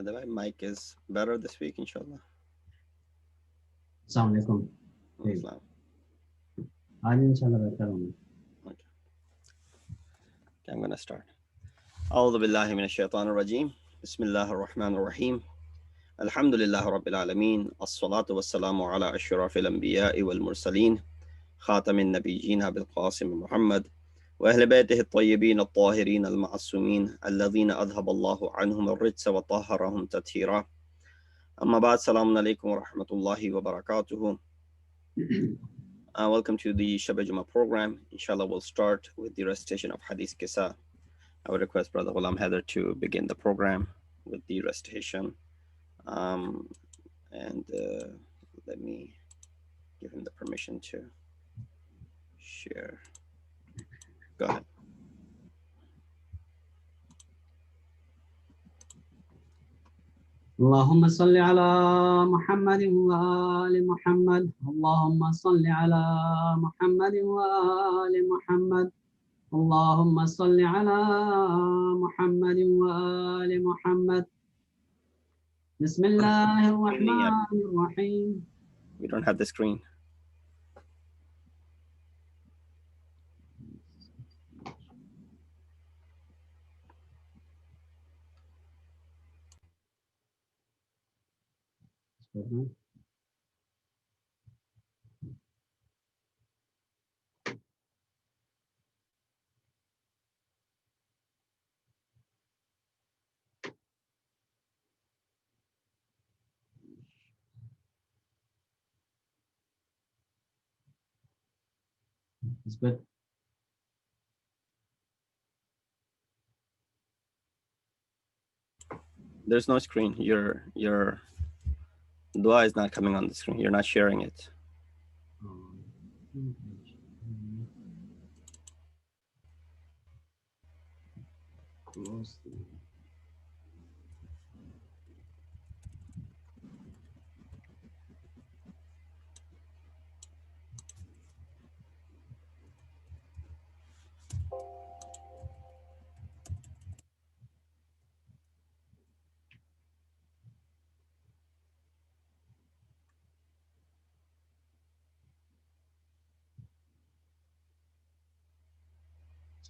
The mic is better this week, inshallah. अस्सलाम वालेकुम। Islam. आज इंशाल्लाह बेहतर होंगे। Okay. Okay, I'm going to start. أعوذ بالله من الشيطان الرجيم. بسم الله الرحمن الرحيم. الحمد لله رب العالمين. الصلاة والسلام على أشرف الأنبياء والمرسلين خاتم النبيين بالقاسم محمد وأهل بيته الطيبين الطاهرين المعصومين الذين أذهب الله عنهم الرجس وطهرهم تطهيرا. أما بعد السلام عليكم ورحمة الله وبركاته. Welcome to the Shab-e-Jumah program. Inshallah, we'll start with the recitation of Hadith Qissa. I would request Brother Ghulam Haider to begin the program with the recitation. Let me give him the permission to share. Go ahead. اللهم صل على محمد وآل محمد. اللهم صل على محمد وآل محمد. اللهم صل على محمد وآل محمد. بسم الله الرحمن الرحيم. We don't have the screen. It's good. There's no screen. Your dua is not coming on the screen. You're not sharing it.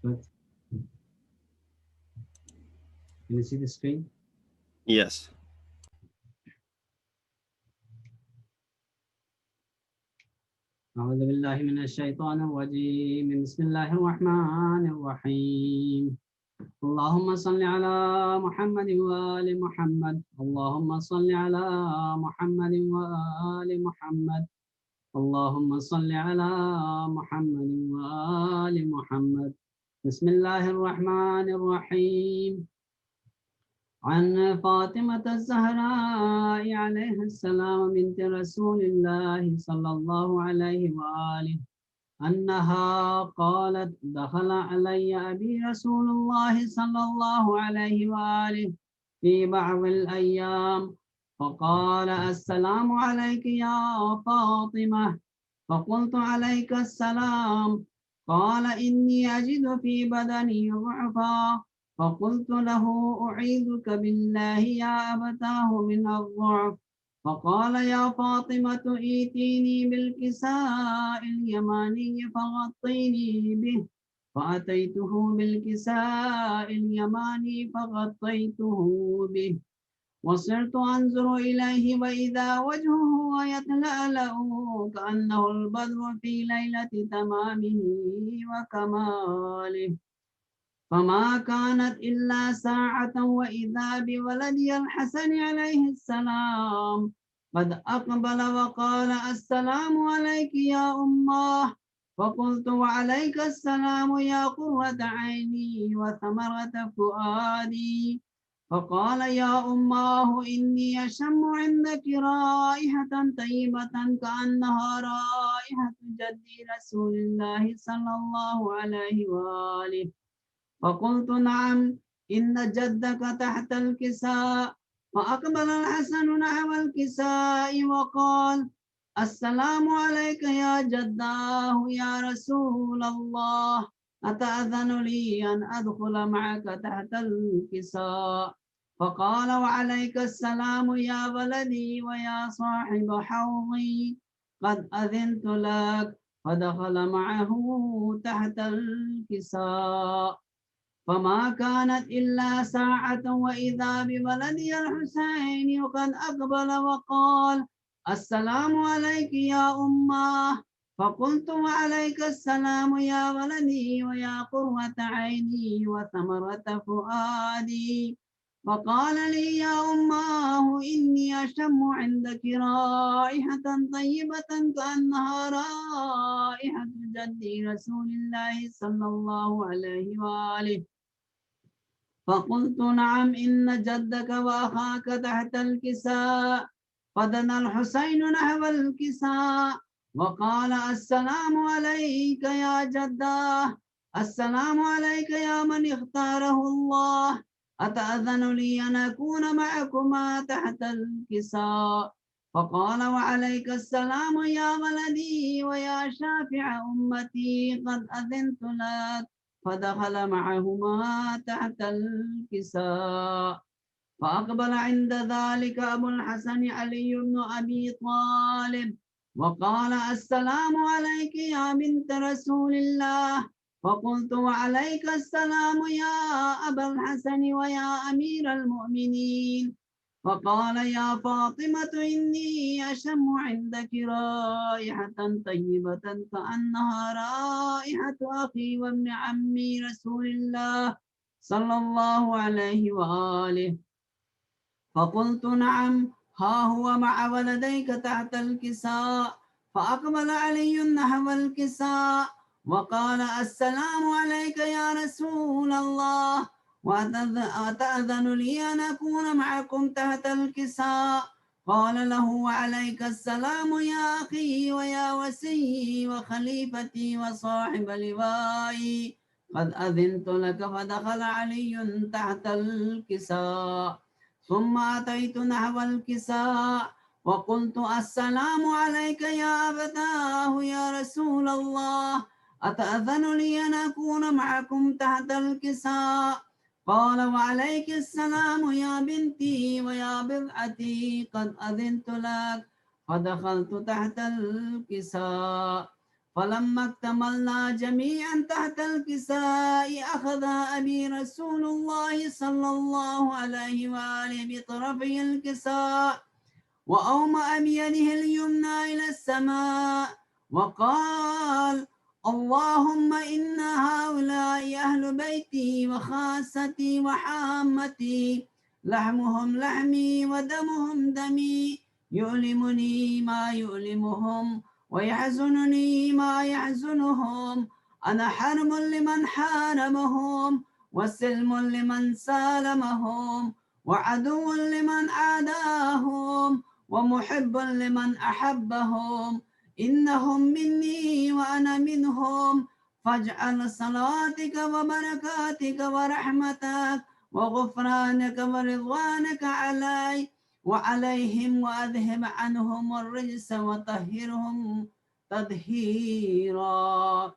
Good. Can you see the screen? Yes. أعوذ بالله من الشيطان الرجيم. بسم الله الرحمن الرحيم. اللهم صل على محمد وآل محمد. اللهم صل على محمد وآل محمد. اللهم صل على محمد وآل محمد. بسم الله الرحمن الرحيم. عن فاطمة الزهراء عليها السلام بنت رسول الله صلى الله عليه وآله أنها قالت دخل علي أبي رسول الله صلى الله عليه وآله في بعض الأيام فقال السلام عليك يا فاطمة. فقلت عليك السلام. قال إني أجد في بدني ضعفا. فقلت له أعيذك بالله يا أبتاه من الضعف. فقال يا فاطمة ائتيني بالكساء اليماني فغطيني به. فأتيته بالكساء اليماني فغطيته به وصرت أنظر إليه وإذا وجهه يتلألأ كأنه البدر في ليلة تمامه وكماله. فما كانت إلا ساعة وإذا بولدي الحسن عليه السلام قد أقبل وقال السلام عليك يا أماه. فقلت وعليك السلام يا قرة عيني وثمرة فؤادي. فقال يا أماه إني أشم عندك رائحة طيبة كأنها رائحة جدي رسول الله صلى الله عليه وآله. فقلت نعم إن جدك تحت الكساء. فأقبل الحسن نحو الكساء وقال السلام عليك يا جداه يا رسول الله. أتأذن لي أن أدخل معك تحت الكساء؟ فقال وعليك السلام يا ولدي ويا صاحب حوضي قد أذنت لك. فدخل معه تحت الكساء. فما كانت إلا ساعة وإذا بولدي الحسين قد أقبل وقال السلام عليك يا أمه. فقلت وعليك السلام يا ولدي ويا قرة عيني وثمرة فؤادي. فقال لي يا أماه إني أشم عندك رائحة طيبة كأنها رائحة جدي رسول الله صلى الله عليه وآله. فقلت نعم إن جدك وأخاك تحت الكساء. فدنا الحسين نحو الكساء وقال السلام عليك يا جداه. السلام عليك يا من اختاره الله. أتأذن لي أن أكون معكما تحت الكساء؟ فقال وعليك السلام يا ولدي ويا شافع أمتي قد أذنت لك. فدخل معهما تحت الكساء. فأقبل عند ذلك أبو الحسن علي بن أبي طالب وقال السلام عليك يا بنت رسول الله. فقلت وعليك السلام يا أبا الحسن ويا أمير المؤمنين. فقال يا فاطمة إني أشم عندك رائحة طيبة كأنها رائحة أخي وابن عمي رسول الله صلى الله عليه وآله. فقلت نعم ها هو مع ولديك تحت الكساء. فأقبل علي نحو الكساء وقال السلام عليك يا رسول الله وأتأذن لي أن أكون معكم تحت الكساء؟ قال له وعليك السلام يا أخي ويا وسيي وخليفتي وصاحب لوائي قد أذنت لك. فدخل علي تحت الكساء. ثم أتيت نحو الكساء وقلت السلام عليك يا أبتاه يا رسول الله. أتأذن لي أن أكون معكم تحت الكساء؟ قال وعليك السلام يا بنتي ويا بضعتي قد أذنت لك. فدخلت تحت الكساء. فلما اكتملنا جميعا تحت الكساء أخذ أبي رسول الله صلى الله عليه وآله بطرفي الكساء وأومأ بيده اليمنى إلى السماء وقال اللهم إن هؤلاء أهل بيتي وخاصتي وحامتي لحمهم لحمي ودمهم دمي يؤلمني ما يؤلمهم ويحزنني ما يحزنهم. أنا حرم لمن حاربهم وسلم لمن سالمهم وعدو لمن عاداهم ومحب لمن أحبهم. إنهم مني وأنا منهم. فاجعل صلاتك وبركاتك ورحمتك وغفرانك ورضوانك علي وعليهم وأذهب عنهم الرجس وطهرهم تطهيرا.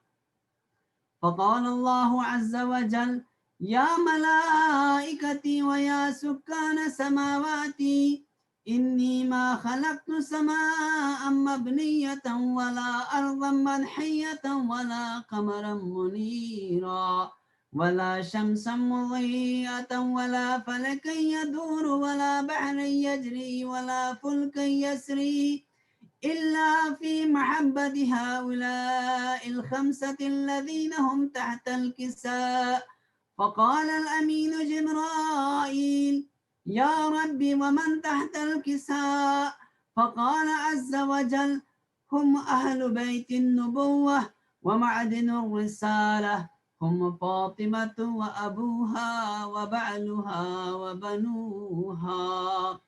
فقال الله عز وجل يا ملائكتي ويا سكان سماواتي إني ما خلقت سماء مبنية ولا أرضا منحية ولا قمرا منيرا ولا شمسا مضيئة ولا فلكا يدور ولا بحرا يجري ولا فلكا يسري إلا في محبة هؤلاء الخمسة الذين هم تحت الكساء. فقال الأمين جبرائيل يا ربي ومن تحت الكساء؟ فقال عز وجل هم أهل بيت النبوة ومعدن الرسالة هم فاطمة وأبوها وبعلها وبنوها.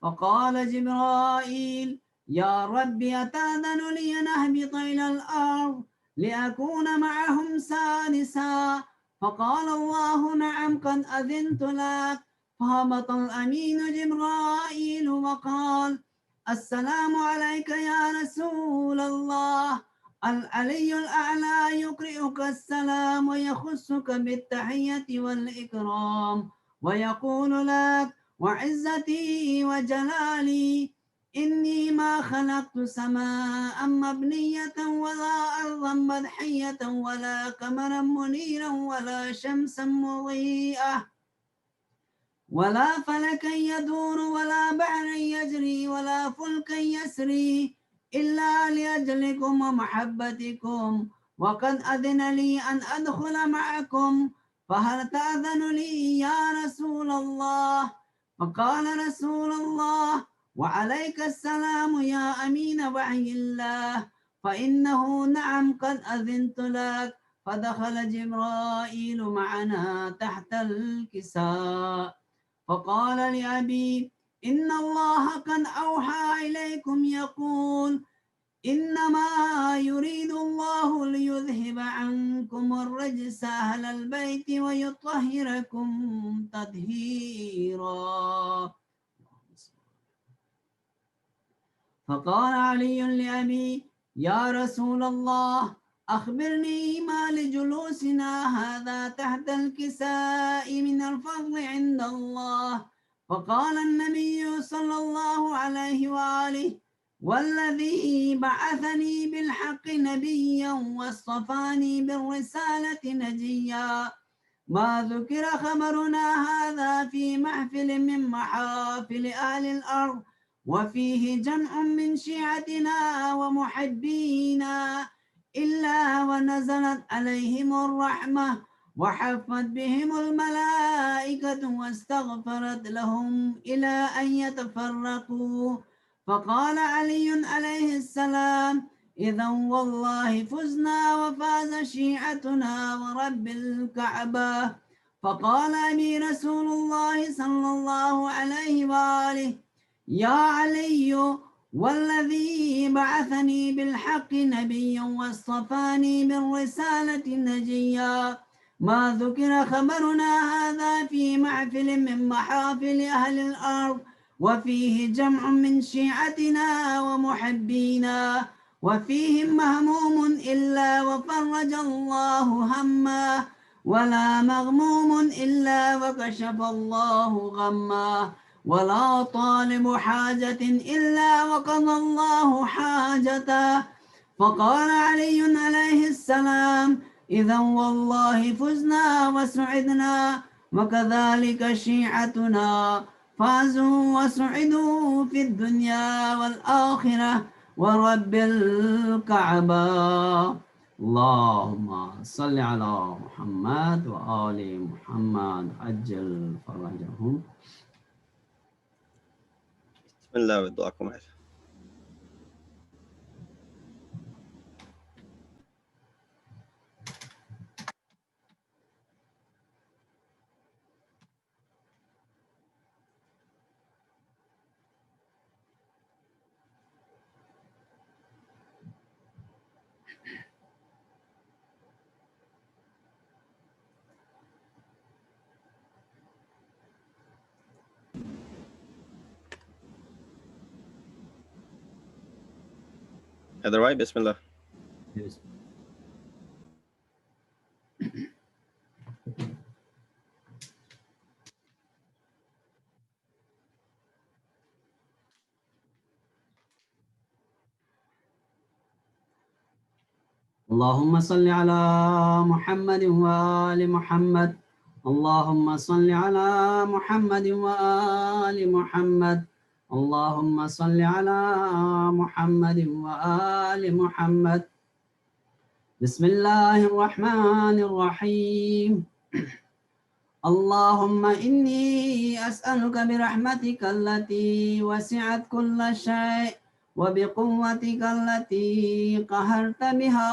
فقال جبرائيل يا ربي أتأذن لي أن أهبط إلى الأرض لأكون معهم سادسا؟ فقال الله نعم قد أذنت لك. فهبط الأمين جبرائيل وقال السلام عليك يا رسول الله. العلي الأعلى يقرئك السلام ويخصك بالتحية والإكرام ويقول لك وعزتي وجلالي إني ما خلقت سماء مبنية ولا أرضا مدحية ولا قمرا منيرا ولا شمسا مضيئة ولا فلكا يدور ولا بحرا يجري ولا فلكا يسري إلا لأجلكم ومحبتكم وقد أذن لي أن أدخل معكم فهل تأذن لي يا رسول الله؟ فقال رسول الله وعليك السلام يا أمين وحي الله فإنه نعم قد أذنت لك فدخل جبرائيل معنا تحت الكساء فقال لأبي إن الله قد أوحى إليكم يقول إنما يريد الله ليذهب عنكم الرجس أهل البيت ويطهركم تطهيرا. فقال علي لأبي يا رسول الله أخبرني ما لجلوسنا هذا تحت الكساء من الفضل عند الله. فقال النبي صلى الله عليه وآله والذي بعثني بالحق نبيا واصطفاني بالرسالة نجيا ما ذكر خبرنا هذا في محفل من محافل أهل الأرض وفيه جمع من شيعتنا ومحبينا إلا ونزلت عليهم الرحمة وحفت بهم الملائكة واستغفرت لهم إلى أن يتفرقوا. فقال علي عليه السلام إذا والله فزنا وفاز شيعتنا ورب الكعبة. فقال أبي رسول الله صلى الله عليه وآله يا علي والذي بعثني بالحق نبيا واصطفاني بالرسالة نجيا ما ذكر خبرنا هذا في محفل من محافل أهل الأرض وفيه جمع من شيعتنا ومحبينا وفيهم مهموم إلا وفرج الله همه ولا مغموم إلا وكشف الله غمه ولا طالب حاجة إلا وقضى الله حاجته. فقال علي عليه السلام إذا والله فزنا وسعدنا وكذلك شيعتنا فازوا وسعدوا في الدنيا والآخرة ورب الكعبة. اللهم صل على محمد وآل محمد عجل فرجهم. بسم الله ودعاكم عليه. Heather White, Bismillah. Yes. اللهم صل على محمد وآل محمد. اللهم صل على محمد وآل محمد. اللهم صل على محمد وآل محمد. بسم الله الرحمن الرحيم. اللهم إني أسألك برحمتك التي وسعت كل شيء وبقوتك التي قهرت بها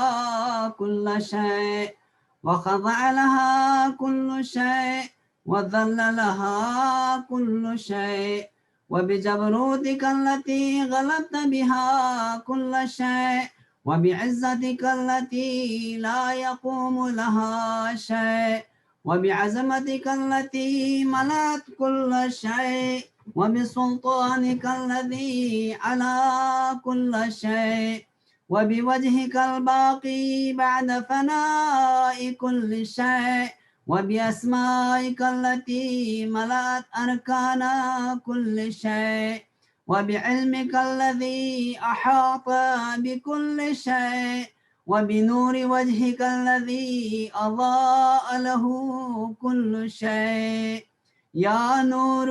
كل شيء وخضع لها كل شيء وذل لها كل شيء وبجبروتك التي غلبت بها كل شيء وبعزتك التي لا يقوم لها شيء وبعزمتك التي ملأت كل شيء وبسلطانك الذي على كل شيء وبوجهك الباقي بعد فناء كل شيء وبأسمائك التي ملأت أركان كل شيء وبعلمك الذي أحاط بكل شيء وبنور وجهك الذي أضاء له كل شيء يا نور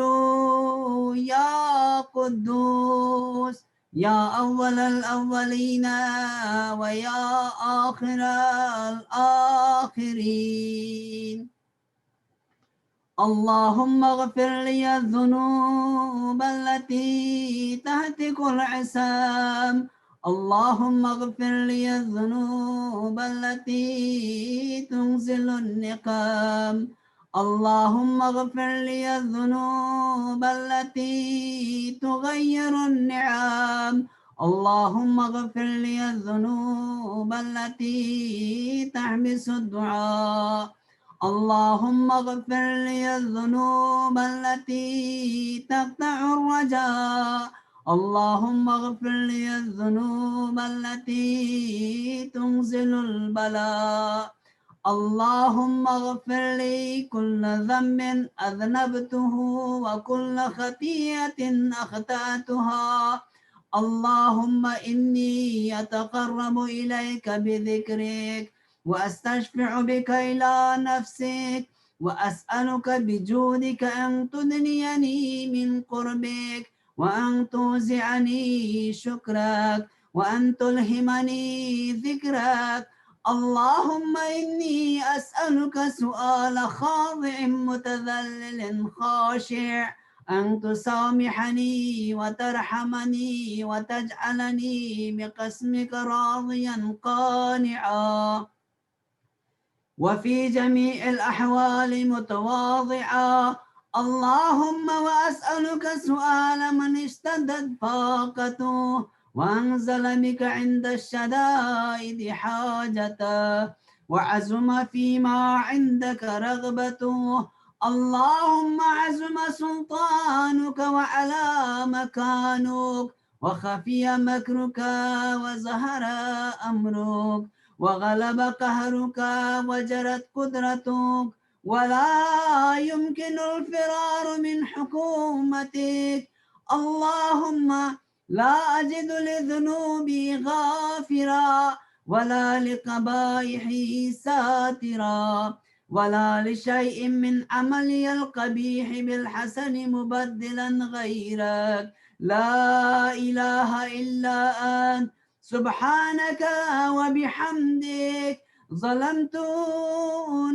يا قدوس يا أول الأولين ويا آخر الآخرين اللهم اغفر لي الذنوب التي تهتك العسام اللهم اغفر لي الذنوب التي تنزل النقام اللهم اغفر لي الذنوب التي تغير النعم اللهم اغفر لي الذنوب التي تحبس الدعاء اللهم اغفر لي الذنوب التي تقطع الرجاء اللهم اغفر لي الذنوب التي تنزل البلاء اللهم اغفر لي كل ذنب أذنبته وكل خطيئة أخطأتها اللهم إني أتقرب إليك بذكرك وأستشفع بك إلى نفسك وأسألك بجودك أن تدنيني من قربك وأن توزعني شكرك وأن تلهمني ذكرك اللهم إني أسألك سؤال خاضع متذلل خاشع أن تسامحني وترحمني وتجعلني بقسمك راضيا قانعا وفي جميع الأحوال متواضعا اللهم وأسألك سؤال من اشتدت فاقته وأنزل بك عند الشدائد حاجته وعزم فيما عندك رغبته اللهم عزم سلطانك وعلى مكانك وخفي مكرك وزهر أمرك وغلب قهرك وجرت قدرتك ولا يمكن الفرار من حكومتك اللهم لا أجد لذنوبي غافرا ولا لقبائحي ساترا ولا لشيء من عملي القبيح بالحسن مبدلا غيرك لا إله إلا أنت سبحانك وبحمدك ظلمت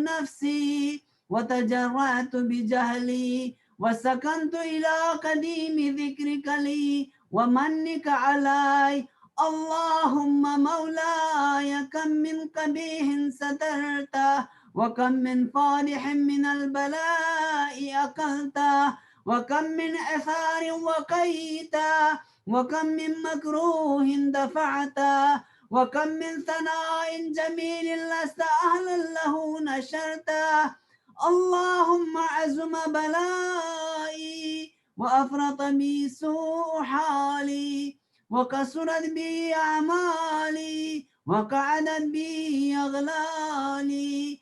نفسي وتجرعت بجهلي وسكنت إلى قديم ذكرك لي ومنك علي اللهم مولاي كم من قبيح سترته وكم من فادح من البلاء أقلته وكم من أثار وقيته وكم من مكروه دفعته وكم من ثناء جميل لست أهلا له نشرته اللهم عزم بلائي وأفرط بي سوء حالي وكسرت بي أعمالي وقعدت بي أغلالي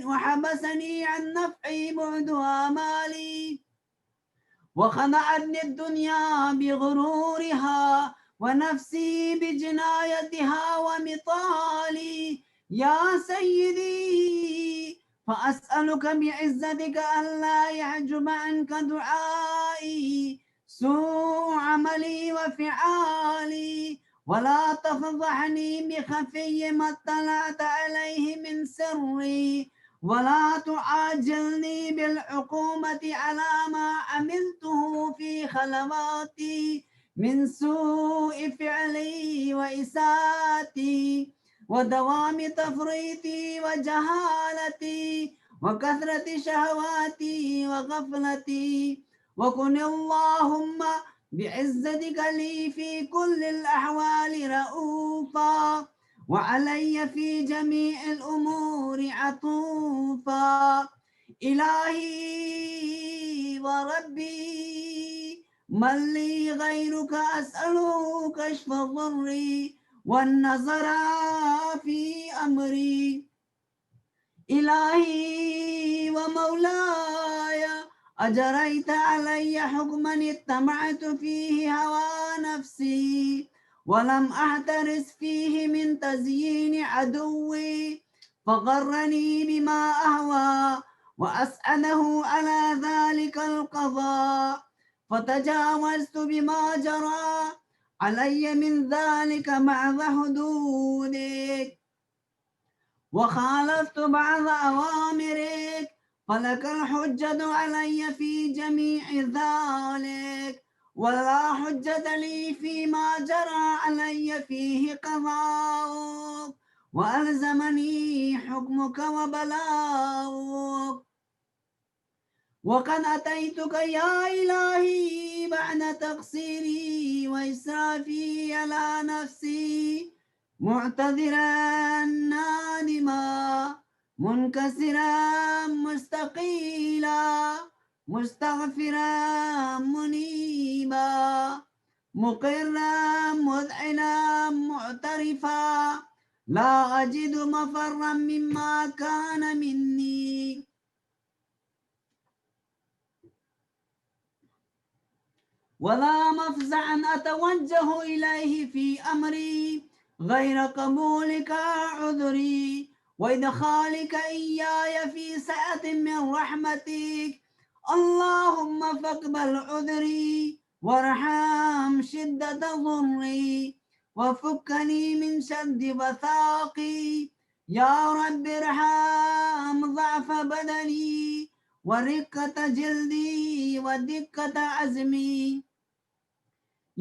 وحبسني عن نفعي بعد آمالي وخدعتني الدنيا بغرورها ونفسي بجنايتها ومطالي يا سيدي فأسألك بعزتك ألا يعجب عنك دعائي سوء عملي وفعالي ولا تفضحني بخفي ما اطلعت عليه من سري ولا تعاجلني بالعقوبة على ما عملته في خلواتي من سوء فعلي وإساءتي ودوام تفريطي وجهالتي وكثرة شهواتي وغفلتي وكن اللهم بعزتك لي في كل الأحوال رؤوفا وعلي في جميع الأمور عطوفا إلهي وربي من لي غيرك أسأله كشف ضري والنظر في أمري إلهي ومولاي أجريت علي حكما اتبعت فيه هوى نفسي ولم أحترس فيه من تزيين عدوي فغرني بما أهوى وأسأله على ذلك القضاء فتجاوزت بما جرى علي من ذلك بعض حدودك وخالفت بعض أوامرك فلك الحجة علي في جميع ذلك ولا حجة لي فيما جرى علي فيه قضاؤك وألزمني حكمك وبلاؤك وقد أتيتك يا إلهي بعد تقصيري وإسرافي على نفسي معتذرا نادما منكسرا مستقيلا مستغفرا منيبا مقرا مذعنا معترفا لا أجد مفرا مما كان مني ولا مفزعا أتوجه إليه في أمري غير قبولك عذري وإدخالك إياي في سعة من رحمتك اللهم فاقبل عذري وارحم شدة ضري وفكني من شد وثاقي يا رب ارحم ضعف بدني ورقة جلدي ودقة عزمي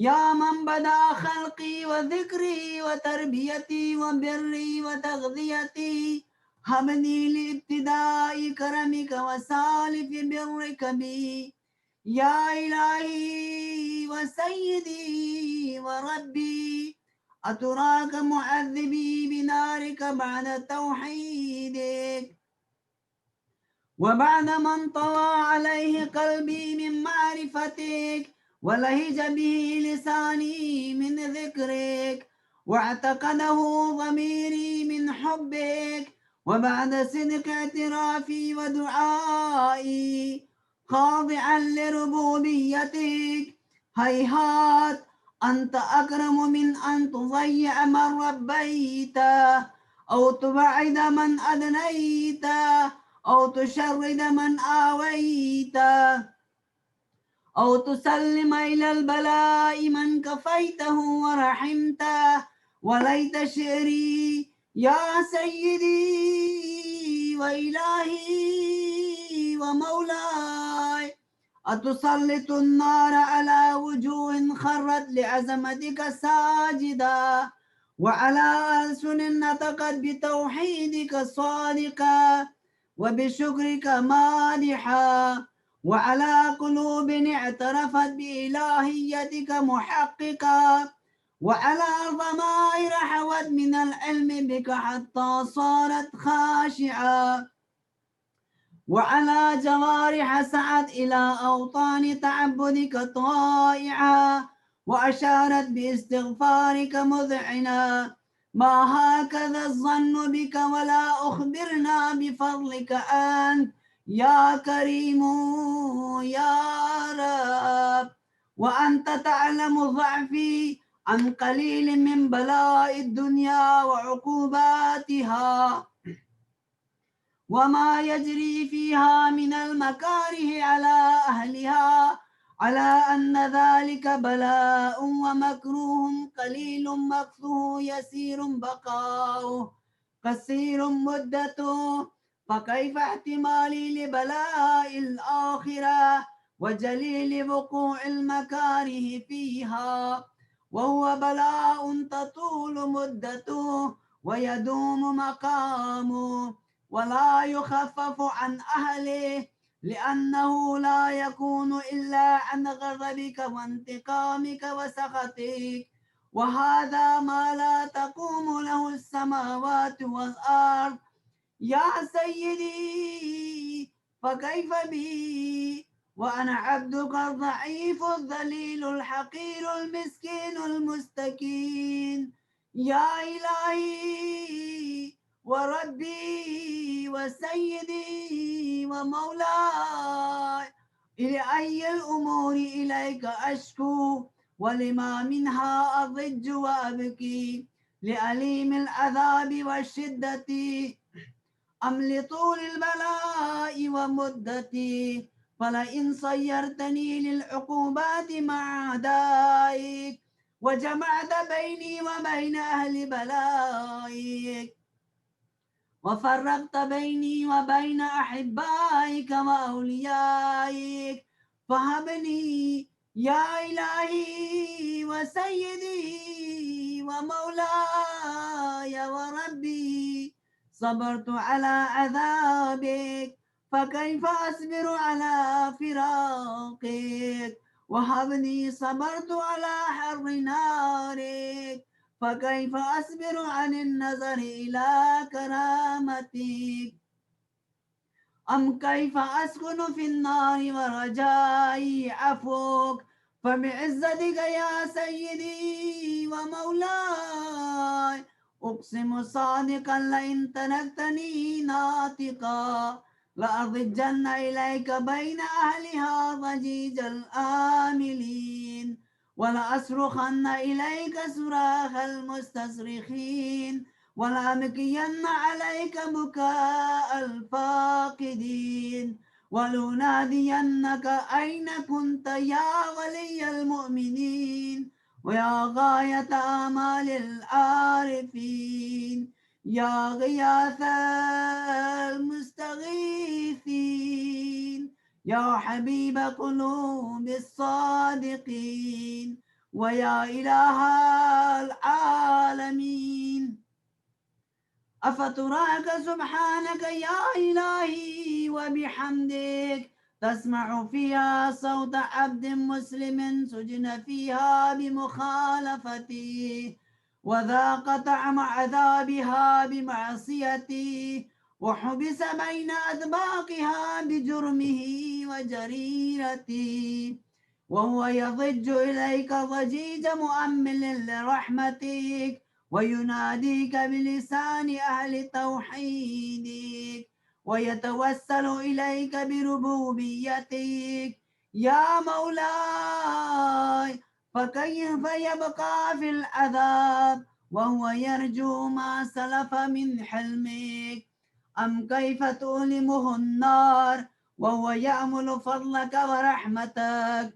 يا من بدا خلقي وذكري وتربيتي وبري وتغذيتي هبني لابتداء كرمك وسالف برك بي يا إلهي وسيدي وربي أتراك معذبي بنارك بعد توحيدك وبعد من طوى عليه قلبي من معرفتك ولهج به لساني من ذكرك واعتقده ضميري من حبك وبعد صدق اعترافي ودعائي خاضعا لربوبيتك هيهات أنت أكرم من أن تضيع من ربيته أو تبعد من أدنيته أو تشرد من آويته أو تسلم إلى البلاء من كفيته ورحمته وليت شعري يا سيدي وإلهي ومولاي أتسلط النار على وجوه خرت لعظمتك ساجدا وعلى ألسن نطقت بتوحيدك صادقا وبشكرك مادحا وعلى قلوب اعترفت بإلهيتك محققا وعلى ضمائر حوت من العلم بك حتى صارت خاشعة وعلى جوارح سعت إلى أوطان تعبدك طائعة وأشارت باستغفارك مذعنا ما هكذا الظن بك ولا أخبرنا بفضلك أنت يا كريم يا رب وأنت تعلم ضعفي عن قليل من بلاء الدنيا وعقوباتها وما يجري فيها من المكاره على أهلها على أن ذلك بلاء ومكروه قليل مكثه يسير بقاؤه قصير مدته فكيف احتمالي لبلاء الآخرة وجليل وقوع المكاره فيها وهو بلاء تطول مدته ويدوم مقامه ولا يخفف عن أهله لأنه لا يكون إلا عن غضبك وانتقامك وسخطك وهذا ما لا تقوم له السماوات والأرض يا سيدي فكيف بي وأنا عبدك الضعيف الذليل الحقير المسكين المستكين يا إلهي وربي وسيدي ومولاي، لأي الأمور إليك أشكو، ولما منها أضج وأبكي، لأليم العذاب والشدة أم لطول البلاء ومدتي؟ فلئن صيرتني للعقوبات مع أعدائك، وجمعت بيني وبين أهل بلائك، وفرقت بيني وبين أحبائك وأوليائك، فهبني يا إلهي وسيدي ومولاي وربي، صبرت على عذابك، فكيف أصبر على فراقك؟ وهبني صبرت على حر نارك، فكيف أصبر عن النظر إلى كرامتك؟ أم كيف أسكن في النار ورجائي عفوك؟ فبعزتك يا سيدي ومولاي أقسم صادقا، لئن تركتني ناطقا لأضجن إليك بين أهلها ضجيج الآملين، ولأصرخن إليك صراخ المستصرخين، ولأبكين عليك بكاء الفاقدين، ولنادينك أين كنت يا ولي المؤمنين، ويا غاية آمال العارفين، يا غياث المستغيثين، يا حبيب قلوب الصادقين، ويا إله العالمين. أفتراك سبحانك يا إلهي وبحمدك تسمع فيها صوت عبد مسلم سجن فيها بمخالفتي، وذاق طعم عذابها بمعصيتي، وحبس بين أطباقها بجرمه وجريرتي، وهو يضج إليك ضجيج مؤمل لرحمتك، ويناديك بلسان أهل توحيدك، ويتوسل إليك بربوبيتك يا مولاي، فكيف يبقى في العذاب وهو يرجو ما سلف من حلمك؟ أم كيف تؤلمه النار وهو يأمل فضلك ورحمتك؟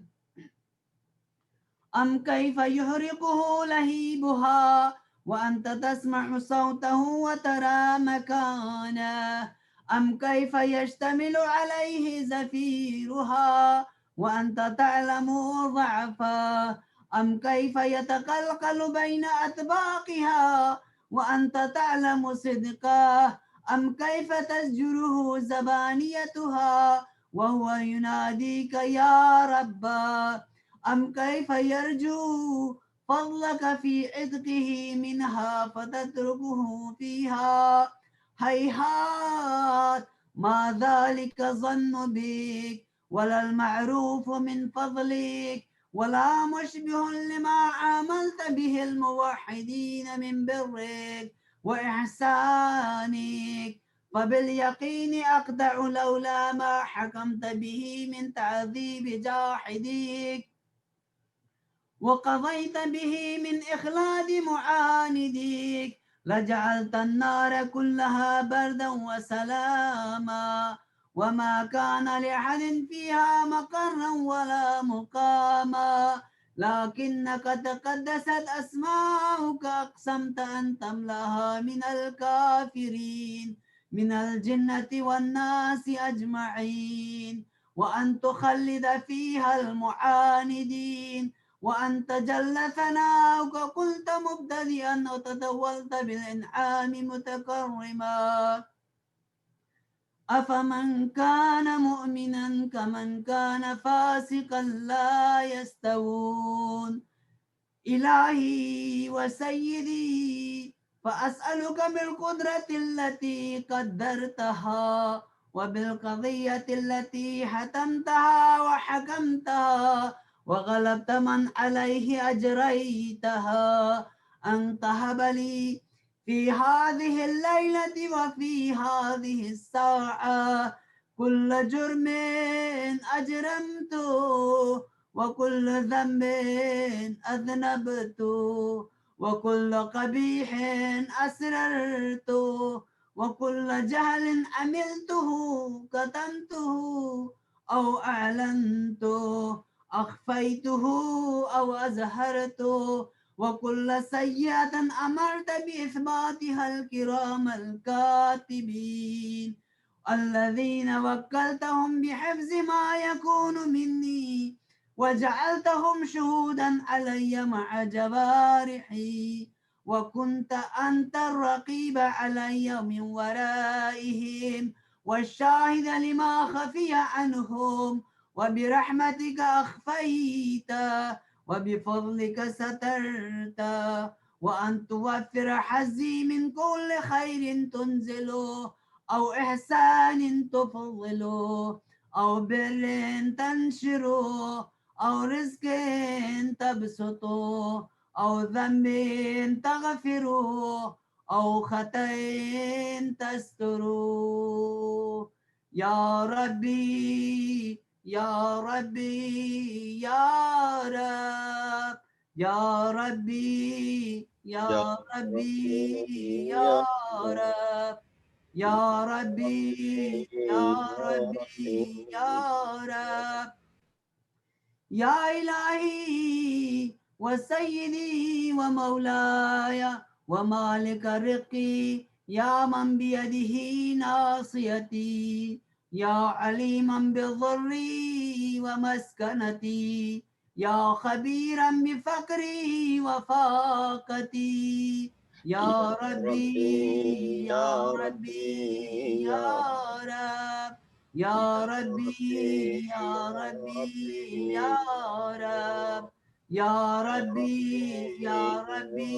أم كيف يحرقه لهيبها وأنت تسمع صوته وترى مكانه؟ أم كيف يشتمل عليه زفيرها وأنت تعلم ضعفه؟ أم كيف يتقلقل بين أطباقها وأنت تعلم صدقه؟ أم كيف تزجره زبانيتها وهو يناديك يا رب؟ أم كيف يرجو فضلك في عتقه منها فتتركه فيها؟ هيهات، ما ذلك ظن بك، ولا المعروف من فضلك، ولا مشبه لما عاملت به الموحدين من برك وإحسانك، فباليقين أقطع لولا ما حكمت به من تعذيب جاحديك، وقضيت به من إخلاد معانديك، لجعلت النار كلها بردا وسلاما، وما كان لأحد فيها مقرا ولا مقاما، لكنك تقدست أسماؤك أقسمت أن تملأها من الكافرين من الجنة والناس أجمعين، وأن تخلد فيها المعاندين، وأنت جل ثناؤك قلت مبتدئا وتطولت بالإنعام متكرما. أفمن كان مؤمنا كمن كان فاسقا لا يستوون. إلهي وسيدي، فأسألك بالقدرة التي قدرتها وبالقضية التي حتمتها وحكمتها وغلبت من عليه أجريتها، أن تهب لي في هذه الليلة وفي هذه الساعة كل جرم أجرمته وكل ذنب أذنبته وكل قبيح أسررته وكل جهل عملته كتمته أو أعلنته أخفيته أو أزهرته وكل سيئة أمرت بإثباتها الكرام الكاتبين الذين وكلتهم بحفظ ما يكون مني وجعلتهم شهودا علي مع جوارحي وكنت أنت الرقيب علي من ورائهم والشاهد لما خفي عنهم وبرحمتك أخفيت وبفضلك سترت وأن توفر حظي من كل خير تنزله أو إحسان تفضله أو بر تنشره أو رزق تبسطه أو ذنب تغفره أو خطأ تستره يا ربي يا ربي يا رب يا ربي يا يا ربي ربي يا يا رب يا ربي يا ربي يا ربي يا ربي رب يا إلهي وسيدي ومولاي ومالك رقي يا من بيده ناصيتي يا عليما بضري ومسكنتي يا خبيرا بفقري وفاقتي يا يا ربي ربي يا يا ربي ربي يا يا رب يا يا ربي ربي يا يا ربي يا ربي رب يا يا ربي يا ربي يا ربي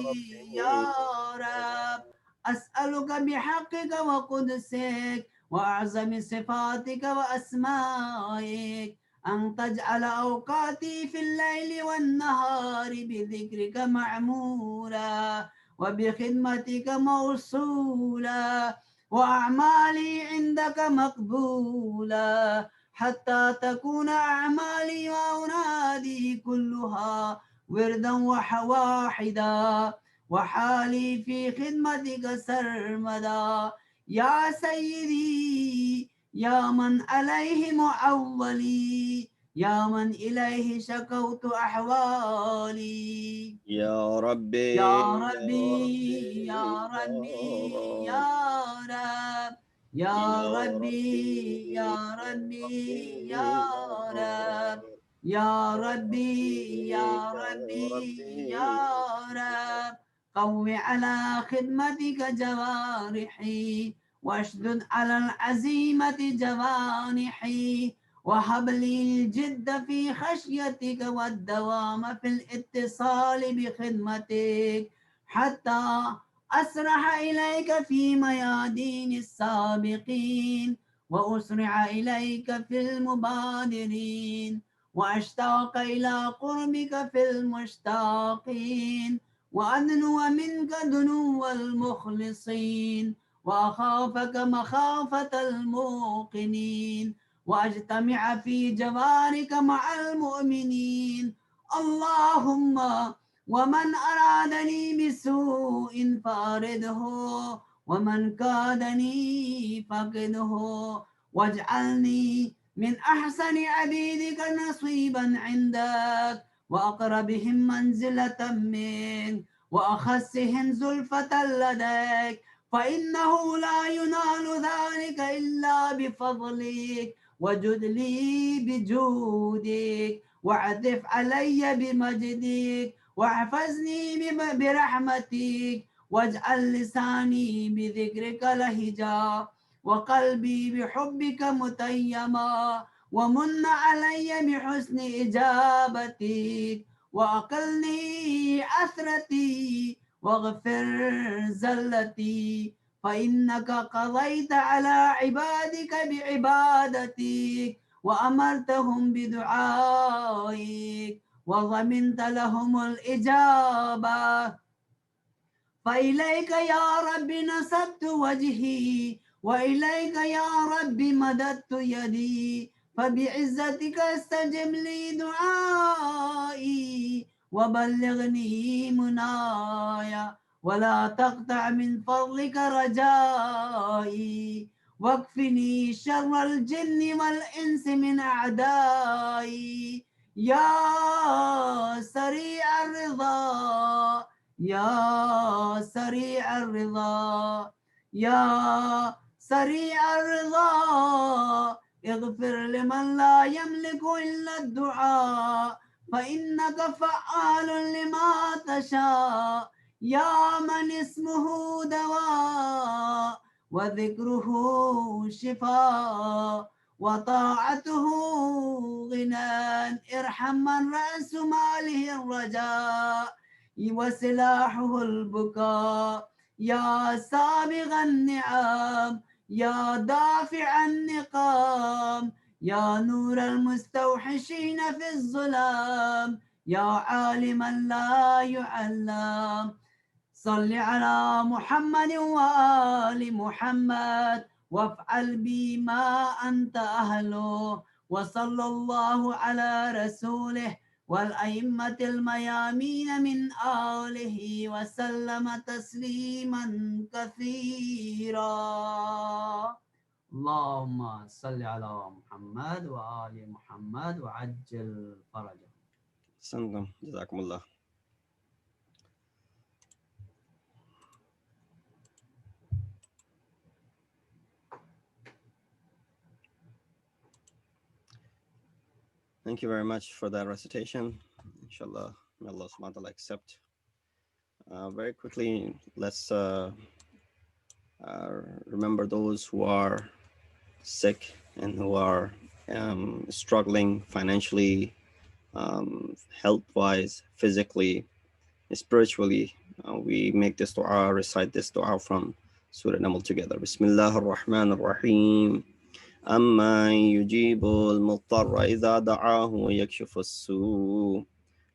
يا ربي رب أسألك بحقك وقدسك وأعظم صفاتك وأسمائك أن تجعل أوقاتي في الليل والنهار بذكرك معمورا وبخدمتك موصولا وأعمالي عندك مقبولة حتى تكون أعمالي وأنادي كلها وردا وحواحدا وحالي في خدمتك سرمدا يا سيدي يا من عليه معولي يا من إليه شكوت أحوالي يا يا ربي يا ربي ربي يا يا ربي رب يا رب يا يا ربي ربي يا يا ربي يا ربي يا رب رب يا يا ربي ربي يا يا ربي يا ربي رب قو على خدمتك جوارحي واشدد على العزيمة جوانحي وهب لي الجد في خشيتك والدوام في الاتصال بخدمتك حتى أسرح إليك في ميادين السابقين وأسرع إليك في المبادرين وأشتاق إلى قربك في المشتاقين وأدنو منك دنو المخلصين وأخافك مخافة الموقنين وأجتمع في جوارك مع المؤمنين اللهم ومن أرادني بسوء فارده ومن كادني فقده واجعلني من أحسن عبيدك نصيبا عندك وأقربهم منزلة منك وأخسهم زلفة لديك فإنه لا ينال ذلك إلا بفضلك وجد لي بجودك وعطف علي بمجدك واحفظني برحمتك واجعل لساني بذكرك لهجا وقلبي بحبك متيما ومن علي بحسن إجابتك وأقلني أثرتي واغفر زلتي فإنك قضيت على عبادك بعبادتك وأمرتهم بدعائك وضمنت لهم الإجابة فإليك يا رب نسبت وجهي وإليك يا رب مددت يدي فبعزتك استجب لي دعائي وبلغني منايا ولا تقطع من فضلك رجائي واكفني شر الجن والإنس من أعدائي يا سريع الرضا يا سريع الرضا يا سريع الرضا اغفر لمن لا يملك إلا الدعاء فإنك فعال لما تشاء يا من اسمه دواء وذكره شفاء وطاعته غنى ارحم من رأس ماله الرجاء وسلاحه البكاء يا سابغ النعم يا دافع النقام يا نور المستوحشين في الظلام يا عالما لا يعلم صل على محمد وآل محمد وافعل بي ما أنت أهله وصلى الله على رسوله والأئمة الميامين من آله وسلم تسليما كثيرا اللهم صل على محمد وآل محمد وعجل فرجه. Santam, Jazakumullah. Thank you very much for that recitation. Inshallah, may Allah subhanahu wa ta'ala accept. Very quickly, let's remember those who are sick and who are struggling financially, health-wise, physically, spiritually. We make this dua, recite this dua from Surah Naml together. Bismillah ar-Rahman ar-Rahim. أما يجيب المضطر إذا دعاه ويكشف السوء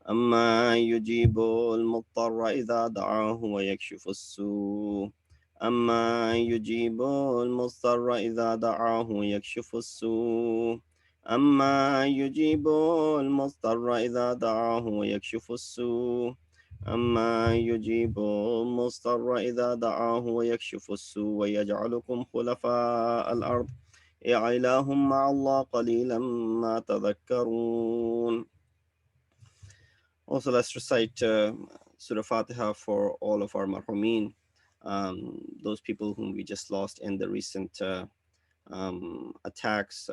أما يجيب المضطر إذا دعاه ويكشف السوء أما يجيب المضطر إذا دعاه ويكشف السوء أما يجيب المضطر إذا دعاه ويكشف السوء أما يجيب المضطر إذا دعاه ويكشف السوء ويجعلكم خلفاء الأرض إله مع الله قليلا ما تذكرون. Also, let's recite Surah Fatiha for all of our marhumin, those people whom we just lost in the recent attacks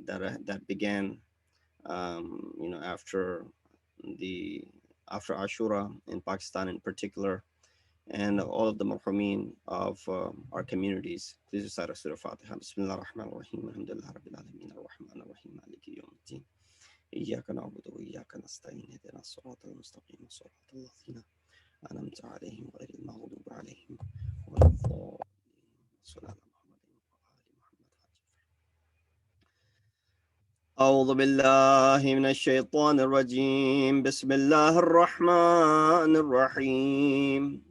that began, after Ashura in Pakistan in particular, and all of the marhumin of our communities. Please recite Surah Fatiha. Bismillah ar-Rahman ar-Rahim. Alhamdulillah Rabbil Alameen. Ar-Rahman ar-Rahim. Maliki yawm al-Din. إياك نعبد وإياك نستعين اهدنا الصراط المستقيم صراط الذين أنعمت عليهم غير المغضوب عليهم ولا الضالين. صلى على محمد وآل محمد. أعوذ بالله من الشيطان الرجيم. بسم الله الرحمن الرحيم.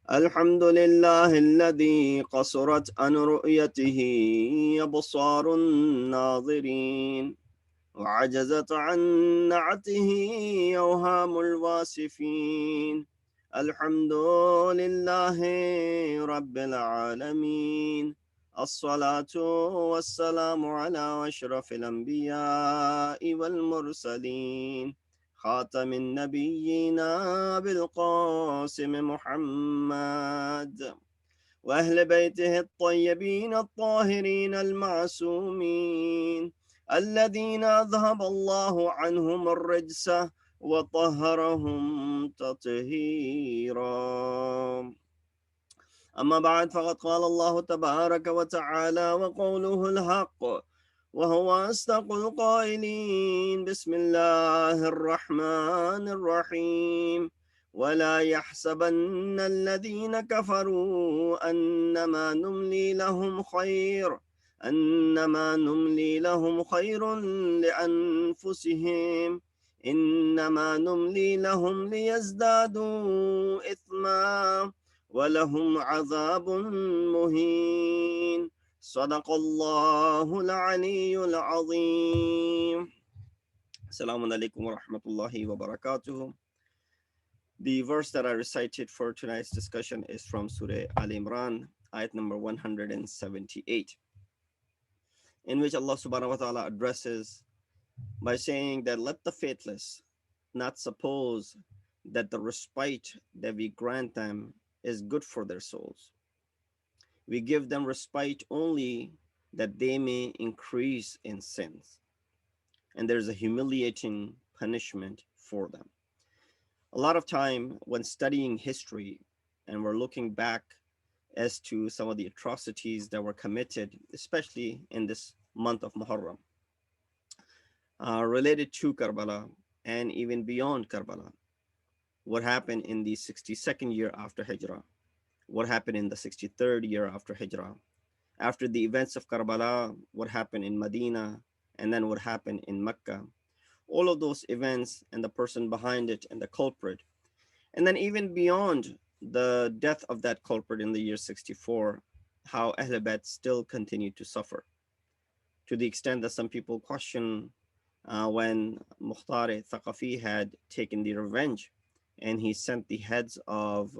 الحمد لله الذي قصرت عن رؤيته أبصار الناظرين وعجزت عن نعته أوهام الواصفين. الحمد لله رب العالمين. الصلاة والسلام على أشرف الأنبياء والمرسلين خاتم النبيين بالقاسم محمد وأهل بيته الطيبين الطاهرين المعصومين الذين أذهب الله عنهم الرجس وطهرهم تطهيرا. أما بعد، فقد قال الله تبارك وتعالى وقوله الحق وهو أصدق القائلين. بسم الله الرحمن الرحيم. ولا يحسبن الذين كفروا أنما نملي لهم خير لأنفسهم إنما نملي لهم ليزدادوا إثما ولهم عذاب مهين صدق الله العلي العظيم. Assalamu alaikum wa rahmatullahi wa barakatuh. The verse that I recited for tonight's discussion is from Surah Al Imran, ayat number 178, in which Allah subhanahu wa ta'ala addresses by saying that let the faithless not suppose that the respite that we grant them is good for their souls. We give them respite only that they may increase in sins, and there's a humiliating punishment for them. A lot of time when studying history and we're looking back as to some of the atrocities that were committed, especially in this month of Muharram, related to Karbala and even beyond Karbala. What happened in the 62nd year after Hijrah? What happened in the 63rd year after Hijrah? After the events of Karbala, what happened in Medina? And then what happened in Mecca? All of those events and the person behind it and the culprit. And then even beyond the death of that culprit in the year 64, how Ahl Bayt still continued to suffer, to the extent that some people question when Mukhtar Thaqafi had taken the revenge and he sent the heads of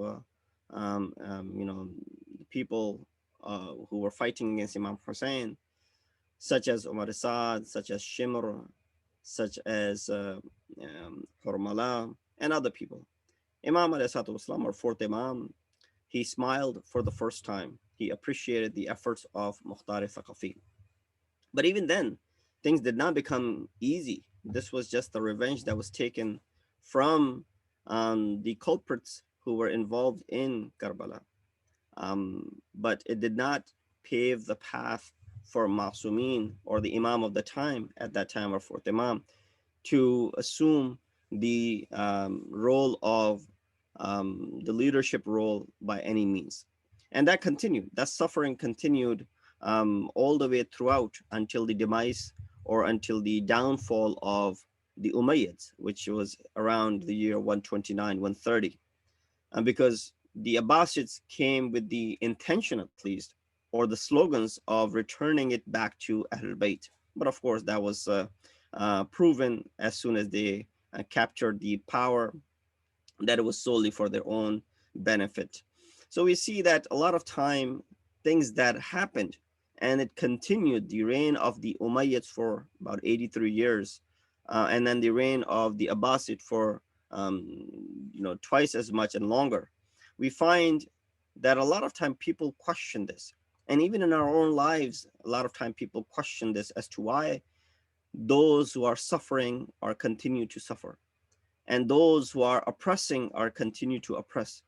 people who were fighting against Imam Hussein, such as Umar Saad, such as Shimr, such as Hurmala, and other people. Imam Islam, or fourth Imam, he smiled for the first time. He appreciated the efforts of Mukhtar Thaqafi. But even then, things did not become easy. This was just the revenge that was taken from the culprits who were involved in Karbala. But it did not pave the path for Masumin, or the Imam of the time, at that time, or fourth Imam, to assume the role of the leadership role by any means. And that continued, that suffering continued all the way throughout until the demise, or until the downfall of the Umayyads, which was around the year 129, 130. And because the Abbasids came with the intention, at least, or the slogans of returning it back to Ahlul Bayt. But of course, that was proven as soon as they captured the power, that it was solely for their own benefit. So we see that a lot of time, things that happened, and it continued the reign of the Umayyads for about 83 years, and then the reign of the Abbasid for twice as much and longer. We find that a lot of time people question this, and even in our own lives, a lot of time people question this as to why those who are suffering are continue to suffer, and those who are oppressing are continue to oppress.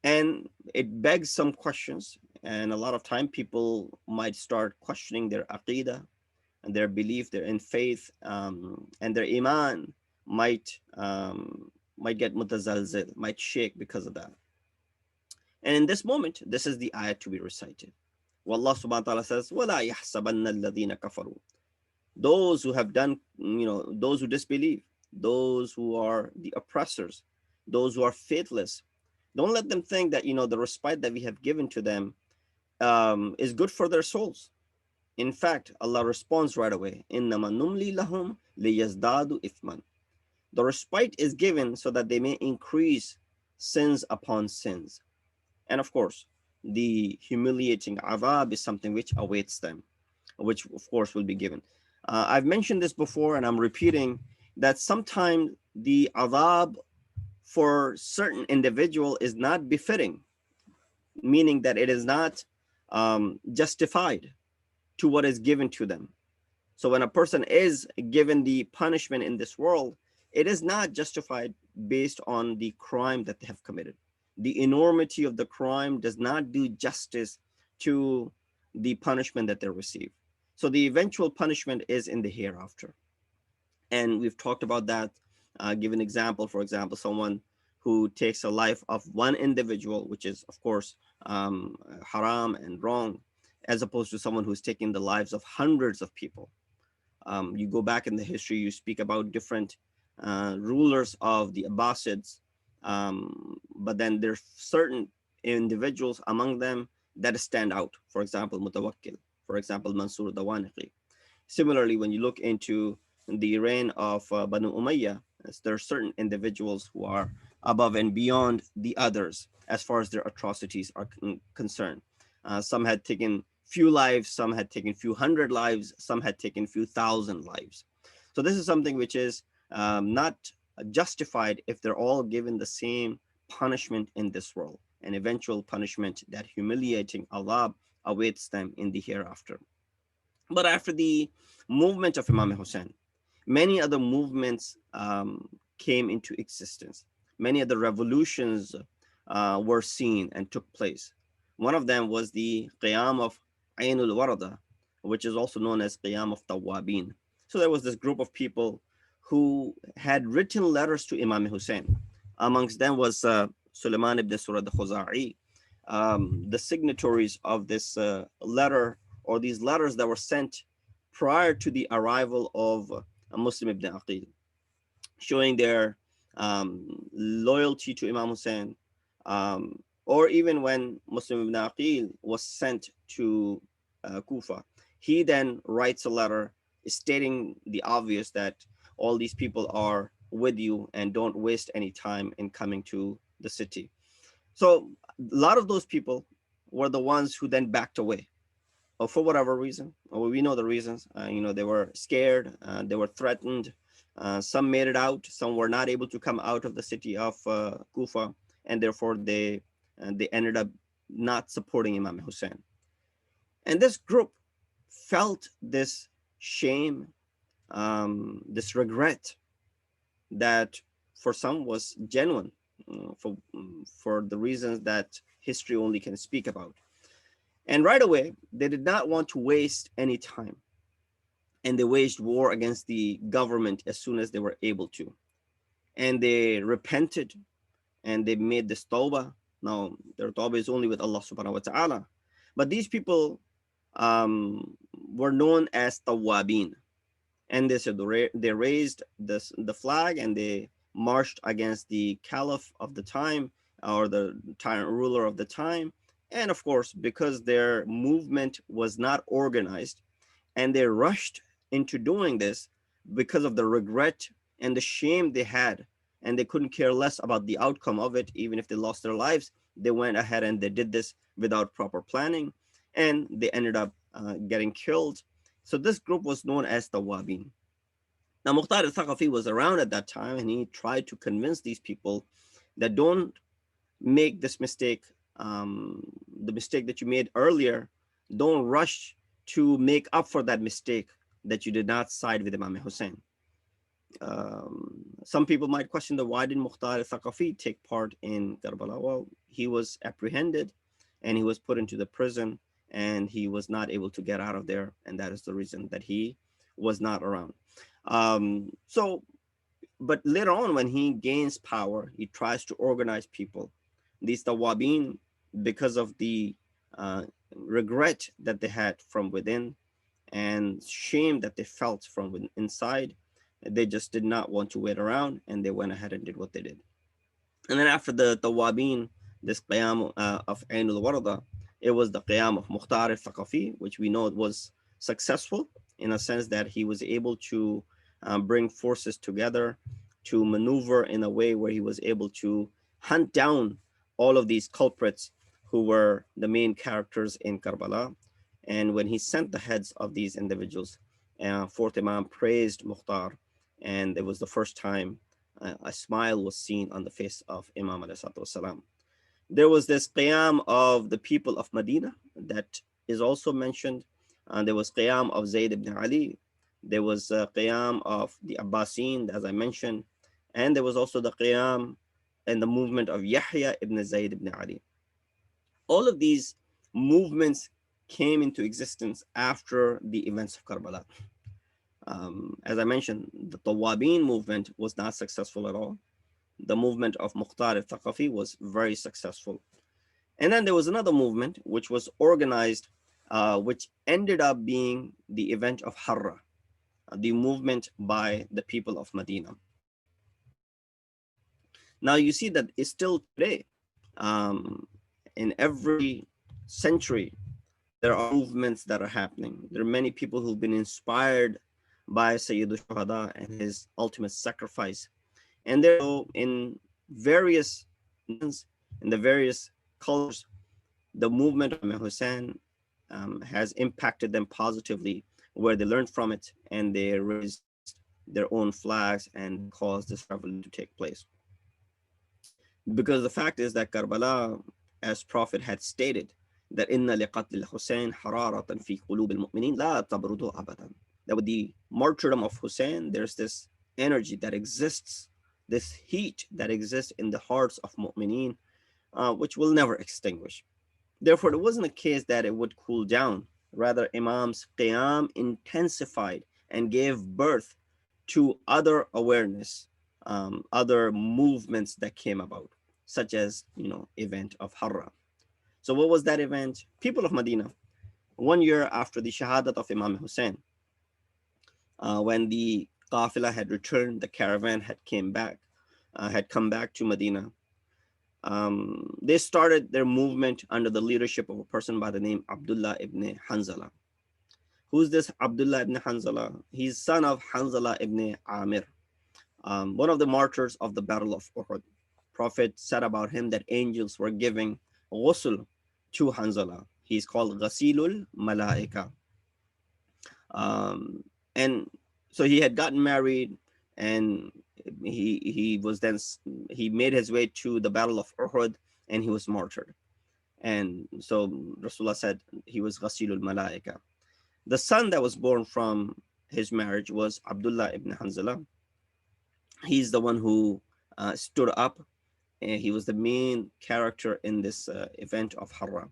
And it begs some questions, and a lot of time people might start questioning their aqidah and their belief, their in faith, and their iman might get mutazalzil, might shake because of that. And in this moment, this is the ayat to be recited. Allah subhanahu wa ta'ala says, وَلَا يَحْسَبَنَّ الَّذِينَ كَفَرُوا. Those who have done, those who disbelieve, those who are the oppressors, those who are faithless, don't let them think that, the respite that we have given to them is good for their souls. In fact, Allah responds right away, إِنَّمَا نُمْلِي لَهُمْ لِيَزْدَادُوا إِثْمًا. The respite is given so that they may increase sins upon sins. And of course, the humiliating azab is something which awaits them, which of course will be given. I've mentioned this before, and I'm repeating that sometimes the azab for certain individual is not befitting, meaning that it is not justified to what is given to them. So when a person is given the punishment in this world, it is not justified based on the crime that they have committed. The enormity of the crime does not do justice to the punishment that they receive. So the eventual punishment is in the hereafter. And we've talked about that. Give an example, for example, someone who takes a life of one individual, which is, of course, haram and wrong, as opposed to someone who's taking the lives of hundreds of people. You go back in the history, you speak about different rulers of the Abbasids, but then there's certain individuals among them that stand out. For example, Mutawakkil, for example, Mansur Dawaniqi. Similarly, when you look into the reign of Banu Umayyah, there are certain individuals who are above and beyond the others as far as their atrocities are concerned. Some had taken few lives, some had taken few hundred lives, some had taken few thousand lives. So this is something which is not justified if they're all given the same punishment in this world, an eventual punishment that humiliating Allah awaits them in the hereafter. But after the movement of Imam Hussein, many other movements came into existence. Many other revolutions were seen and took place. One of them was the Qiyam of Ainul Warada, which is also known as Qiyam of Tawabin. So there was this group of people who had written letters to Imam Hussein. Amongst them was Sulaiman ibn Surad al-Khuza'i. The signatories of this letter, or these letters that were sent prior to the arrival of Muslim ibn Aqil, showing their loyalty to Imam Hussein, or even when Muslim ibn Aqil was sent to Kufa, he then writes a letter stating the obvious, that all these people are with you and don't waste any time in coming to the city. So a lot of those people were the ones who then backed away, or for whatever reason. Or we know the reasons. They were scared, they were threatened. Some made it out, some were not able to come out of the city of Kufa, and therefore they ended up not supporting Imam Hussein. And this group felt this shame, this regret that for some was genuine, for the reasons that history only can speak about. And right away, they did not want to waste any time. And they waged war against the government as soon as they were able to. And they repented and they made this tawbah. Now, their tawbah is only with Allah subhanahu wa ta'ala. But these people were known as tawabin. And they said they raised the flag and they marched against the caliph of the time, or the tyrant ruler of the time. And of course, because their movement was not organized and they rushed into doing this because of the regret and the shame they had, and they couldn't care less about the outcome of it, even if they lost their lives, they went ahead and they did this without proper planning, and they ended up getting killed. So this group was known as the Wabin. Now, Mukhtar al-Thaqafi was around at that time, and he tried to convince these people that don't make this mistake, the mistake that you made earlier. Don't rush to make up for that mistake that you did not side with Imam Hussein. Some people might question that why did Mukhtar al-Thaqafi take part in Karbala? Well, he was apprehended and he was put into the prison and he was not able to get out of there, and that is the reason that he was not around. But later on, when he gains power, he tries to organize people. These Tawabin, because of the regret that they had from within and shame that they felt from inside, they just did not want to wait around, and they went ahead and did what they did. And then after the Tawabin, this Qiyam of Ain al-Warada, it was the Qiyam of Mukhtar al-Thaqafi, which we know it was successful in a sense that he was able to bring forces together to maneuver in a way where he was able to hunt down all of these culprits who were the main characters in Karbala. And when he sent the heads of these individuals, fourth Imam praised Mukhtar, and it was the first time a smile was seen on the face of Imam ﷺ. There was this Qiyam of the people of Medina that is also mentioned. There was Qiyam of Zayd ibn Ali. There was Qiyam of the Abbasin, as I mentioned. And there was also the Qiyam and the movement of Yahya ibn Zayd ibn Ali. All of these movements came into existence after the events of Karbala. As I mentioned, the Tawabin movement was not successful at all. The movement of Mukhtar al-Thaqafi was very successful. And then there was another movement which was organized, which ended up being the event of Harra. the movement by the people of Medina. Now you see that it's still today. In every century, there are movements that are happening. There are many people who've been inspired by Sayyid al-Shuhada and his ultimate sacrifice. And there, in various nations, in the various cultures, the movement of Imam Hussein has impacted them positively, where they learned from it and they raised their own flags and they caused this revolution to take place. Because the fact is that Karbala, as Prophet had stated, that inna liqatl Hussein hararatan fi qulub al-mu'minin la tabrudu abadan. That with the martyrdom of Hussein, there's this energy that exists, this heat that exists in the hearts of mu'mineen, which will never extinguish. Therefore, it wasn't a case that it would cool down. Rather, Imam's qiyam intensified and gave birth to other awareness, other movements that came about, such as, event of Harra. So what was that event? People of Medina, 1 year after the shahadat of Imam Hussein, when the qafila had returned, the caravan had come back to Medina. They started their movement under the leadership of a person by the name Abdullah ibn Hanzala. Who's this Abdullah ibn Hanzala? He's son of Hanzala ibn Amir, one of the martyrs of the Battle of Uhud. Prophet said about him that angels were giving ghusl to Hanzala. He's called Ghasilul Malaika. And so he had gotten married, and he made his way to the Battle of Uhud, and he was martyred. And so Rasulullah said he was Ghasilul Malaika. The son that was born from his marriage was Abdullah ibn Hanzala. He's the one who stood up, and he was the main character in this event of Harra.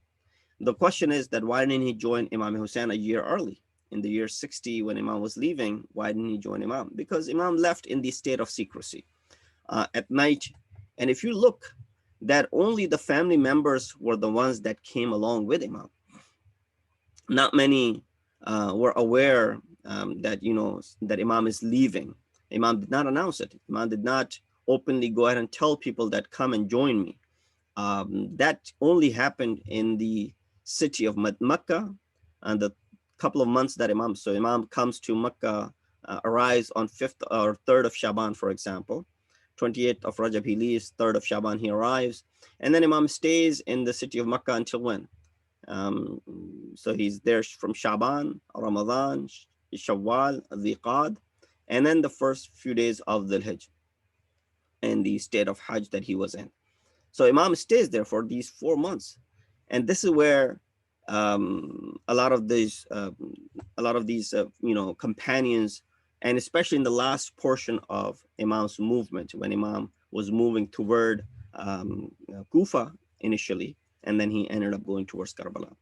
The question is that why didn't he join Imam Hussein a year early? In the year 60, when Imam was leaving, why didn't he join Imam? Because Imam left in the state of secrecy at night. And if you look, that only the family members were the ones that came along with Imam. Not many were aware that Imam is leaving. Imam did not announce it. Imam did not openly go ahead and tell people that come and join me. That only happened in the city of Mecca, and the couple of months that Imam comes to Mecca, arrives on 5th or 3rd of Shaban, for example. 28th of Rajab he leaves, 3rd of Shaban he arrives, and then Imam stays in the city of Mecca until when? So he's there from Shaban, Ramadan, Shawwal, Dhiqad, and then the first few days of Dhul Hijj, and the state of Hajj that he was in. So Imam stays there for these 4 months, and this is where a lot of these companions, and especially in the last portion of Imam's movement, when Imam was moving toward Kufa initially, and then he ended up going towards Karbala.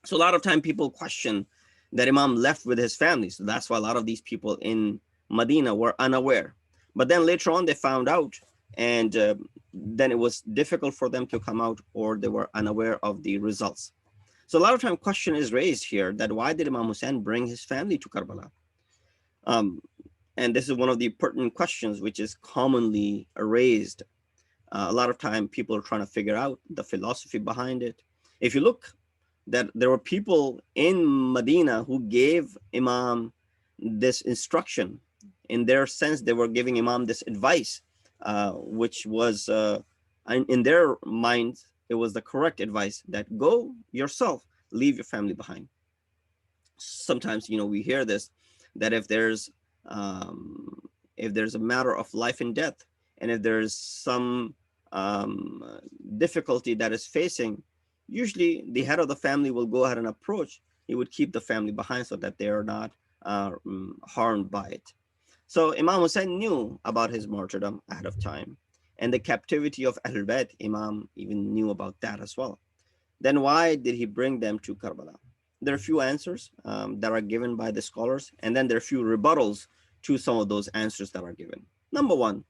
So a lot of time people question that Imam left with his family. So that's why a lot of these people in Medina were unaware. But then later on they found out, and then it was difficult for them to come out, or they were unaware of the results. So a lot of time question is raised here that why did Imam Hussein bring his family to Karbala? And this is one of the pertinent questions which is commonly raised. A lot of time people are trying to figure out the philosophy behind it. If you look, that there were people in Medina who gave Imam this instruction. In their sense, they were giving Imam this advice, which was in their minds, it was the correct advice, that go yourself, leave your family behind. Sometimes, we hear this, that if there's a matter of life and death, and if there's some difficulty that is facing, usually the head of the family will go ahead and approach. He would keep the family behind so that they are not harmed by it. So Imam Hussein knew about his martyrdom ahead of time, and the captivity of Ahlul Bayt, Imam even knew about that as well. Then why did he bring them to Karbala? There are a few answers that are given by the scholars, and then there are a few rebuttals to some of those answers that are given. Number one,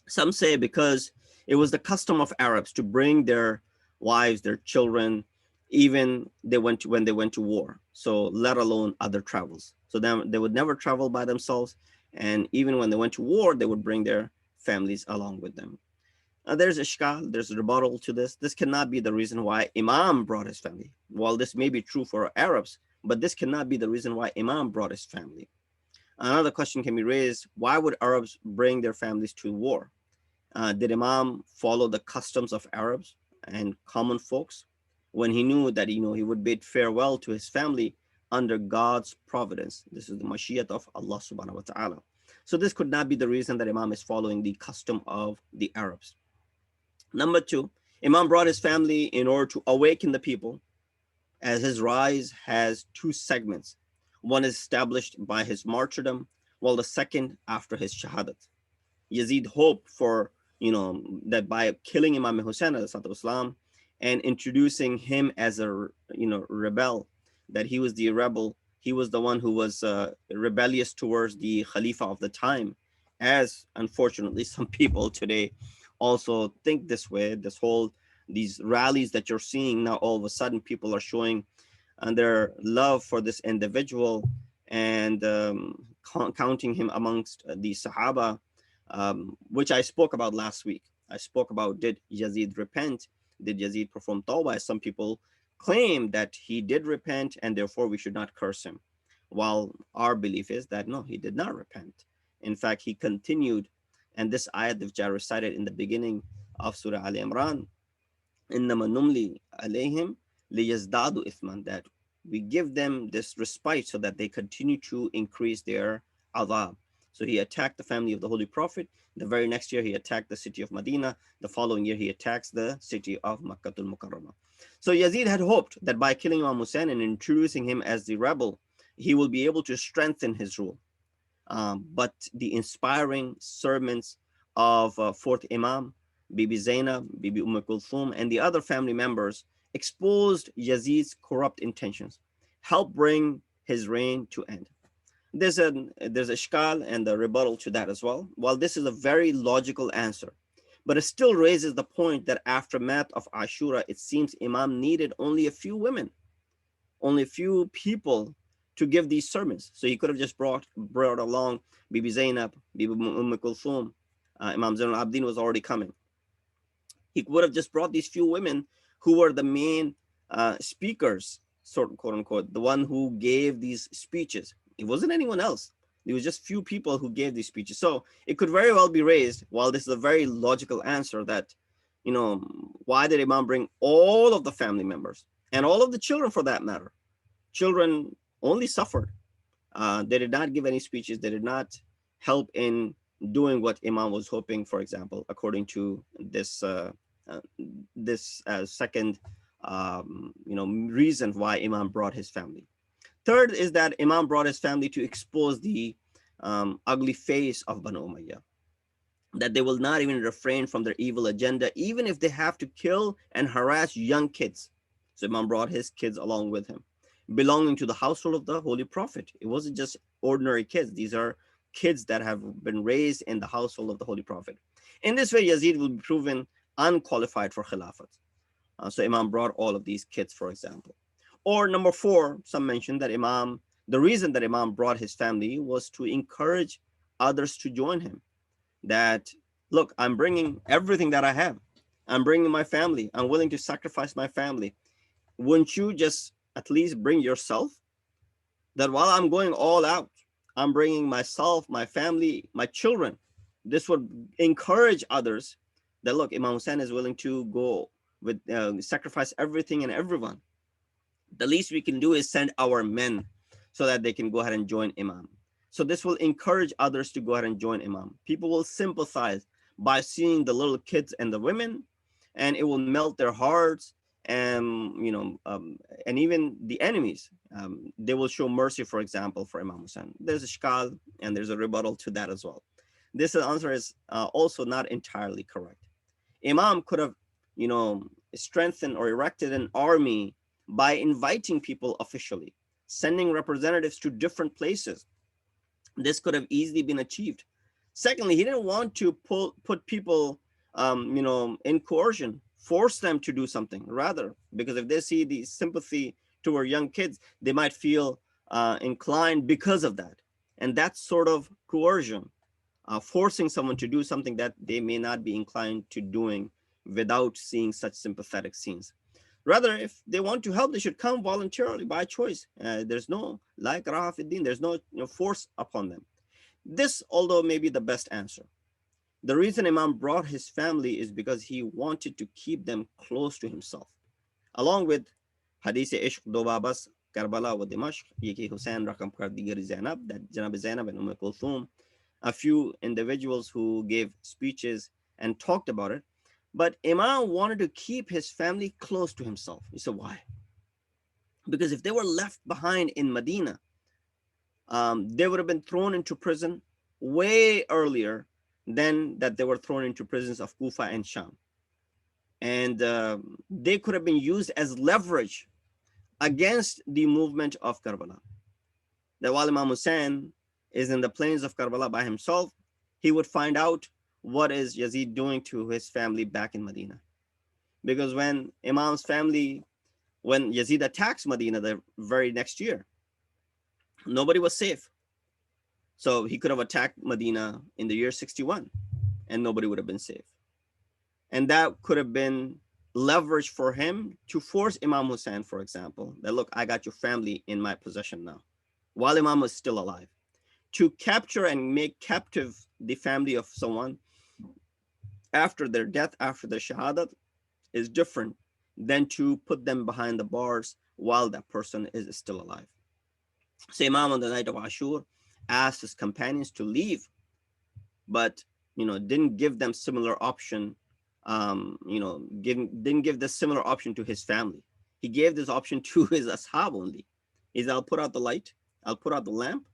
some say because it was the custom of Arabs to bring their wives, their children, even when they went to war. So let alone other travels. So then they would never travel by themselves, and even when they went to war, they would bring their families along with them. There's ishkal, there's a rebuttal to this. This cannot be the reason why Imam brought his family. While this may be true for Arabs, but this cannot be the reason why Imam brought his family. Another question can be raised: why would Arabs bring their families to war? Did Imam follow the customs of Arabs and common folks when he knew that he would bid farewell to his family under God's providence? This is the Mashiach of Allah subhanahu wa ta'ala. So this could not be the reason that Imam is following the custom of the Arabs. Number two, Imam brought his family in order to awaken the people, as his rise has two segments. One is established by his martyrdom, while the second after his shahadat. Yazid hoped for, that by killing Imam Hussein Islam and introducing him as a, rebel, that he was the rebel, he was the one who was rebellious towards the Khalifa of the time, as unfortunately some people today also think this way. These rallies that you're seeing now, all of a sudden people are showing their love for this individual and counting him amongst the Sahaba, which I spoke about last week. I spoke about, did Yazid repent? Did Yazid perform tawbah? Some people claim that he did repent and therefore we should not curse him. While our belief is that no, he did not repent. In fact, he continued. And this ayat which I recited in the beginning of Surah Al Imran, إِنَّمَا نُمْلِي عَلَيْهِمْ لِيَزْدَادُوا إِثْمًا, that we give them this respite so that they continue to increase their adab. So he attacked the family of the Holy Prophet. The very next year, he attacked the city of Medina. The following year, he attacks the city of Makkatul Mukarramah. So Yazid had hoped that by killing Imam Hussein and introducing him as the rebel, he will be able to strengthen his rule. But the inspiring sermons of fourth Imam, Bibi Zainab, Bibi Kulthum, and the other family members exposed Yazid's corrupt intentions, helped bring his reign to end. There's a shkal and a rebuttal to that as well. While this is a very logical answer, but it still raises the point that aftermath of Ashura, it seems Imam needed only a few women, only a few people to give these sermons. So he could have just brought along Bibi Zainab, Bibi Kulthum. Imam Zainul Abidin was already coming. He would have just brought these few women who were the main speakers, sort of, quote unquote, the one who gave these speeches. It wasn't anyone else. It was just few people who gave these speeches. So it could very well be raised, while this is a very logical answer, that, why did Imam bring all of the family members and all of the children for that matter? Children only suffered. They did not give any speeches. They did not help in doing what Imam was hoping, for example, according to this second reason why Imam brought his family. Third is that Imam brought his family to expose the ugly face of Banu Umayyah, that they will not even refrain from their evil agenda, even if they have to kill and harass young kids. So Imam brought his kids along with him, belonging to the household of the Holy Prophet. It wasn't just ordinary kids. These are kids that have been raised in the household of the Holy Prophet. In this way, Yazid will be proven unqualified for Khilafat. So Imam brought all of these kids, for example. Or number four, some mention that the reason that Imam brought his family was to encourage others to join him. That, look, I'm bringing everything that I have. I'm bringing my family. I'm willing to sacrifice my family. Wouldn't you just at least bring yourself? That while I'm going all out, I'm bringing myself, my family, my children. This would encourage others that, look, Imam Hussein is willing to go with sacrifice everything and everyone. The least we can do is send our men so that they can go ahead and join Imam. So this will encourage others to go ahead and join Imam. People will sympathize by seeing the little kids and the women, and it will melt their hearts. And and even the enemies, they will show mercy, for example, for Imam Hussein. There's a shkal and there's a rebuttal to that as well. This answer is also not entirely correct. Imam could have, strengthened or erected an army by inviting people officially, sending representatives to different places. This could have easily been achieved. Secondly, he didn't want to put people, in coercion. force them to do something. Rather, because if they see the sympathy toward young kids, they might feel inclined because of that. And that's sort of coercion, forcing someone to do something that they may not be inclined to doing without seeing such sympathetic scenes. Rather, if they want to help, they should come voluntarily by choice. There's no like Rahafiddin, there's no force upon them. This, although may be the best answer. The reason Imam brought his family is because he wanted to keep them close to himself. Along with Hadith Ishq Do Babas, Karbala wa Dimashq, Yeki Hussein Rakam Kar Digari Zainab, that Janab Zainab and Kulthum, a few individuals who gave speeches and talked about it. But Imam wanted to keep his family close to himself. You said, why? Because if they were left behind in Medina, they would have been thrown into prison way earlier than that they were thrown into prisons of Kufa and Sham. And they could have been used as leverage against the movement of Karbala. That while Imam Hussein is in the plains of Karbala by himself, he would find out what is Yazid doing to his family back in Medina. Because when Imam's family, when Yazid attacks Medina the very next year, nobody was safe. So he could have attacked Medina in the year 61 and nobody would have been safe. And that could have been leverage for him to force Imam Hussein, for example, that look, I got your family in my possession now, while Imam was still alive. To capture and make captive the family of someone after their death, after their shahadat, is different than to put them behind the bars while that person is still alive. So Imam on the night of Ashur asked his companions to leave, but didn't give them similar option. Didn't give this similar option to his family. He gave this option to his ashab only. He said, I'll put out the light, I'll put out the lamp.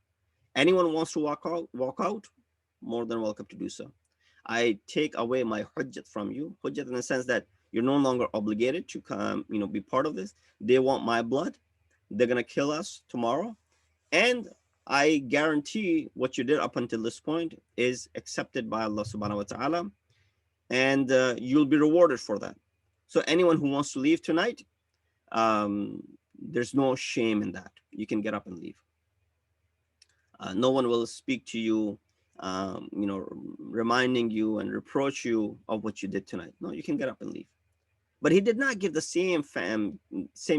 Anyone wants to walk out, more than welcome to do so. I take away my hujjat from you. Hujjat in the sense that you're no longer obligated to come, be part of this. They want my blood. They're going to kill us tomorrow. And I guarantee what you did up until this point is accepted by Allah subhanahu wa ta'ala. And you'll be rewarded for that. So anyone who wants to leave tonight, there's no shame in that. You can get up and leave. No one will speak to you, reminding you and reproach you of what you did tonight. No, you can get up and leave. But he did not give the same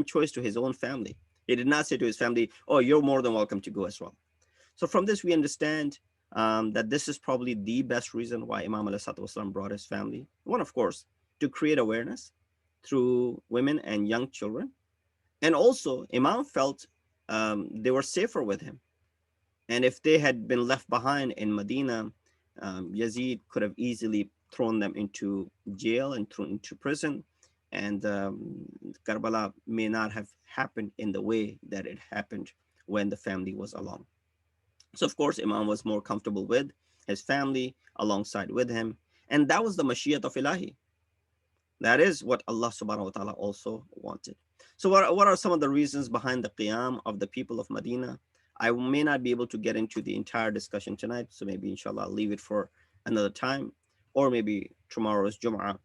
choice to his own family. He did not say to his family, oh, you're more than welcome to go as well. So from this, we understand that this is probably the best reason why Imam ﷺ brought his family. One, of course, to create awareness through women and young children. And also, Imam felt they were safer with him. And if they had been left behind in Medina, Yazid could have easily thrown them into jail and thrown into prison. And Karbala may not have happened in the way that it happened when the family was along. So, of course, Imam was more comfortable with his family alongside with him. And that was the Mashiat of Ilahi. That is what Allah subhanahu wa ta'ala also wanted. So what are some of the reasons behind the qiyam of the people of Medina? I may not be able to get into the entire discussion tonight. So maybe, inshallah, I'll leave it for another time, or maybe tomorrow's Jum'ah.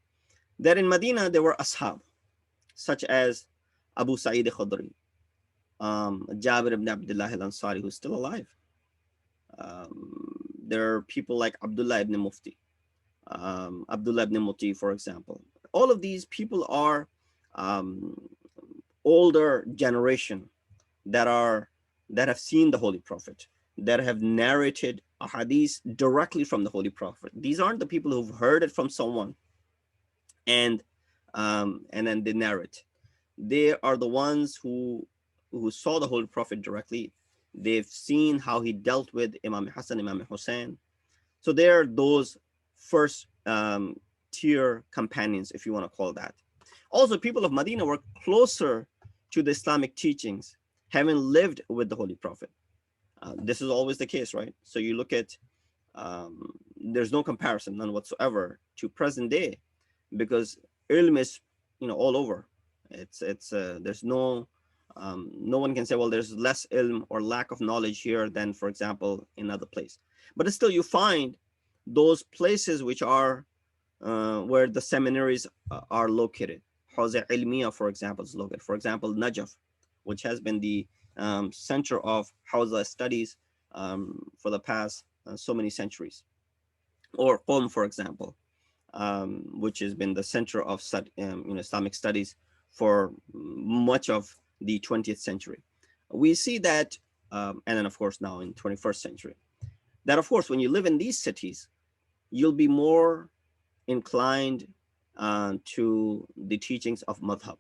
That in Medina, there were ashab, such as Abu Sa'id al-Khudri, Jabir ibn Abdullah al-Ansari, who's still alive. There are people like Abdullah ibn Mufti, Abdullah ibn Muti, for example. All of these people are older generation that have seen the Holy Prophet, that have narrated a hadith directly from the Holy Prophet. These aren't the people who've heard it from someone and then they narrate. They are the ones who saw the Holy Prophet directly. They've seen how he dealt with Imam Hassan, Imam Hussein. So they're those first tier companions, if you want to call that. Also, people of Medina were closer to the Islamic teachings, having lived with the Holy Prophet. This is always the case, right? So you look at, there's no comparison, none whatsoever, to present day, because ilm is, all over. There's no one can say, well, there's less ilm or lack of knowledge here than, for example, in another place. But still, you find those places which are where the seminaries are located. Hawza Ilmiya, for example, is located. For example, Najaf, which has been the center of Hawza studies for the past so many centuries. Or Qom, for example, which has been the center of Islamic studies for much of the 20th century. We see that, and then of course now in 21st century, that of course when you live in these cities, you'll be more inclined to the teachings of madhab.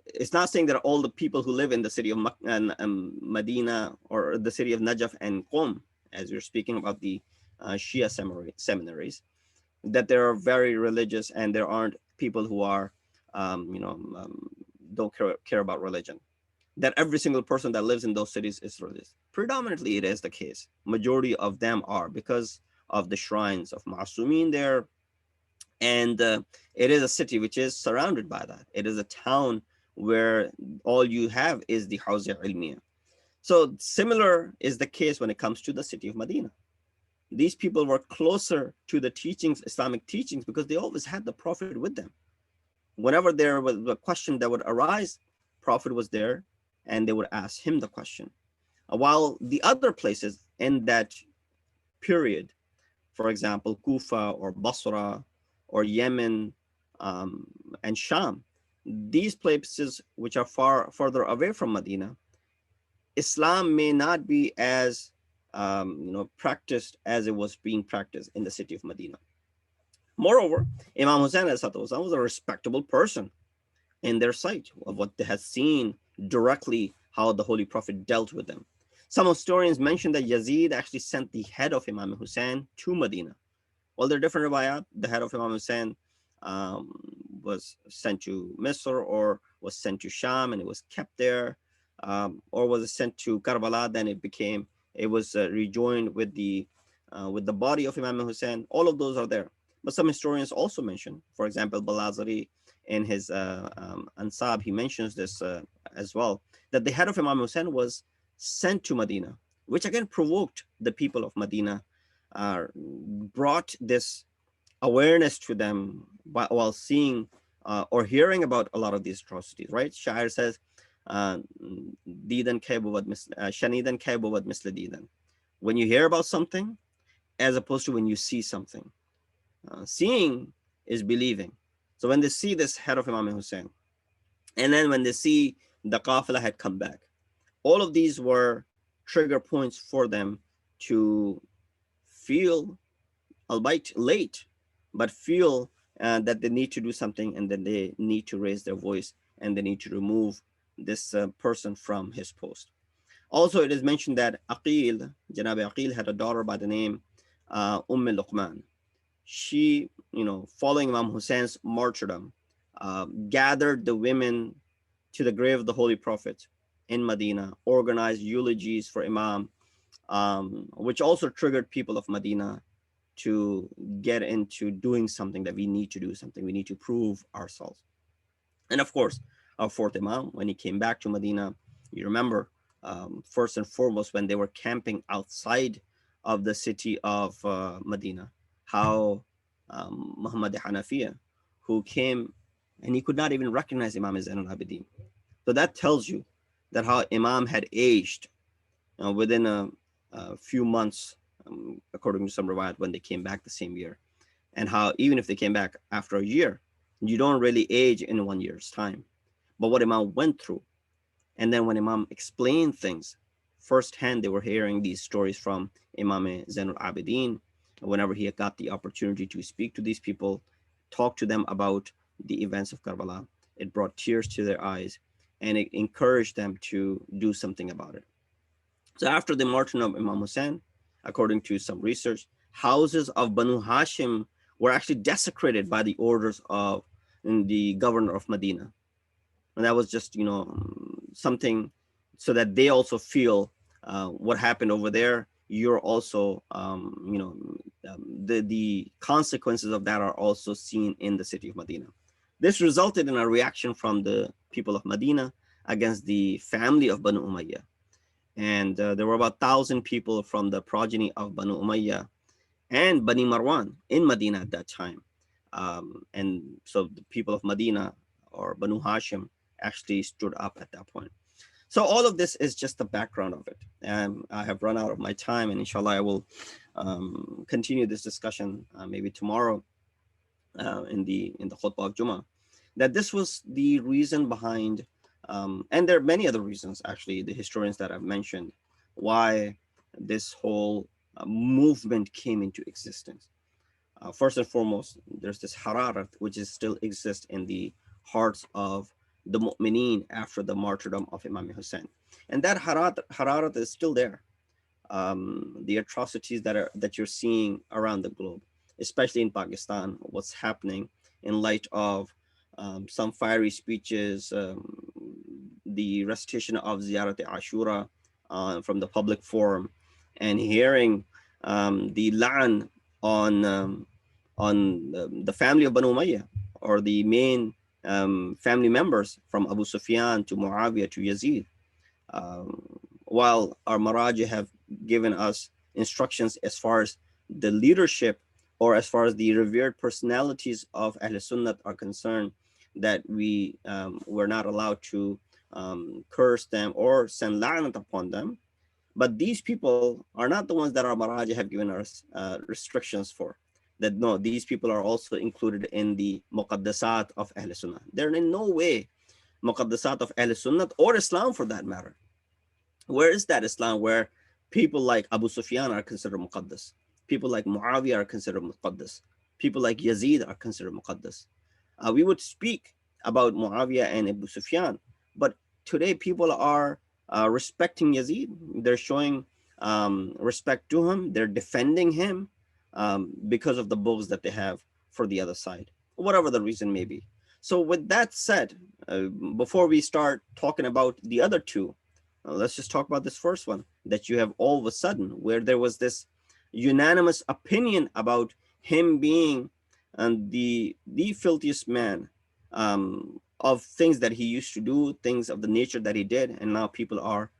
It's not saying that all the people who live in the city of Medina or the city of Najaf and Qom, as you're speaking about the Shia seminaries, that they are very religious and there aren't people who are, don't care about religion. That every single person that lives in those cities is religious. Predominantly, it is the case. Majority of them are because of the shrines of Ma'asumin there, and it is a city which is surrounded by that. It is a town where all you have is the Hawza Ilmiya. So similar is the case when it comes to the city of Medina. These people were closer to the teachings, Islamic teachings, because they always had the Prophet with them. Whenever there was a question that would arise, Prophet was there and they would ask him the question. While the other places in that period, for example, Kufa or Basra or Yemen and Sham, these places which are further away from Medina, Islam may not be as practiced as it was being practiced in the city of Medina. Moreover, Imam Hussein was a respectable person in their sight of what they had seen directly, how the Holy Prophet dealt with them. Some historians mention that Yazid actually sent the head of Imam Hussein to Medina. While there are different riwayat, the head of Imam Hussein was sent to Misr or was sent to Sham and it was kept there, or was sent to Karbala, then it was rejoined with the body of Imam Hussein. All of those are there. But some historians also mention, for example, Balazari in his Ansab, he mentions this as well, that the head of Imam Hussein was sent to Medina, which again provoked the people of Medina, brought this awareness to them while seeing or hearing about a lot of these atrocities, right? Shair says, Didan Shanidan Kaibawad Misla Didan. When you hear about something, as opposed to when you see something. Seeing is believing. So when they see this head of Imam Hussein, and then when they see the Qafila had come back, all of these were trigger points for them to feel, albeit late, but feel that they need to do something and that they need to raise their voice and they need to remove this person from his post. Also, it is mentioned that Aqil, Janab Aqil, had a daughter by the name Luqman. She, following Imam Hussein's martyrdom, gathered the women to the grave of the Holy Prophet in Medina, organized eulogies for Imam, which also triggered people of Medina to get into doing something, that we need to do something. We need to prove ourselves. And of course, our fourth Imam, when he came back to Medina, you remember, first and foremost, when they were camping outside of the city of Medina, how Muhammad Hanafiya, who came and he could not even recognize Imam Zain al-Abidin. So that tells you that how Imam had aged within a few months, according to some riwayat, when they came back the same year. And how even if they came back after a year, you don't really age in 1 year's time. But what Imam went through, and then when Imam explained things, firsthand they were hearing these stories from Imam Zain al-Abidin. Whenever he got the opportunity to speak to these people, talk to them about the events of Karbala, it brought tears to their eyes and it encouraged them to do something about it. So after the martyrdom of Imam Hussein, according to some research, houses of Banu Hashim were actually desecrated by the orders of the governor of Medina. And that was just, something so that they also feel what happened over there. You're also, the consequences of that are also seen in the city of Medina. This resulted in a reaction from the people of Medina against the family of Banu Umayyah. And there were about 1,000 people from the progeny of Banu Umayyah and Bani Marwan in Medina at that time. And so the people of Medina or Banu Hashim actually stood up at that point. So all of this is just the background of it. And I have run out of my time, and inshallah, I will continue this discussion maybe tomorrow in the khutbah of Jummah. That this was the reason behind, and there are many other reasons actually. The historians that I've mentioned why this whole movement came into existence. First and foremost, there's this hararat which is still exists in the hearts of the mu'mineen after the martyrdom of Imam Hussein, and that hararat is still there. The atrocities that you're seeing around the globe, especially in Pakistan, what's happening in light of some fiery speeches, the recitation of Ziyarat Ashura from the public forum, and hearing the la'an on the family of Banu Umayyah, or the main family members from Abu Sufyan to Muawiyah to Yazid. Um, while our Maraji have given us instructions as far as the leadership or as far as the revered personalities of Ahl Sunnat are concerned, that we're not allowed to curse them or send la'nat upon them. But these people are not the ones that our Maraji have given us restrictions for. That no, these people are also included in the muqaddasat of Ahl Sunnah. They're in no way muqaddasat of Ahl Sunnah or Islam for that matter. Where is that Islam where people like Abu Sufyan are considered muqaddas? People like Muawiyah are considered muqaddas. People like Yazid are considered muqaddas. We would speak about Muawiyah and Abu Sufyan, but today people are respecting Yazid. They're showing respect to him. They're defending him because of the books that they have for the other side, whatever the reason may be. So, with that said, before we start talking about the other two, let's just talk about this first one that you have all of a sudden, where there was this unanimous opinion about him being the filthiest man, of things that he used to do, things of the nature that he did, and now people are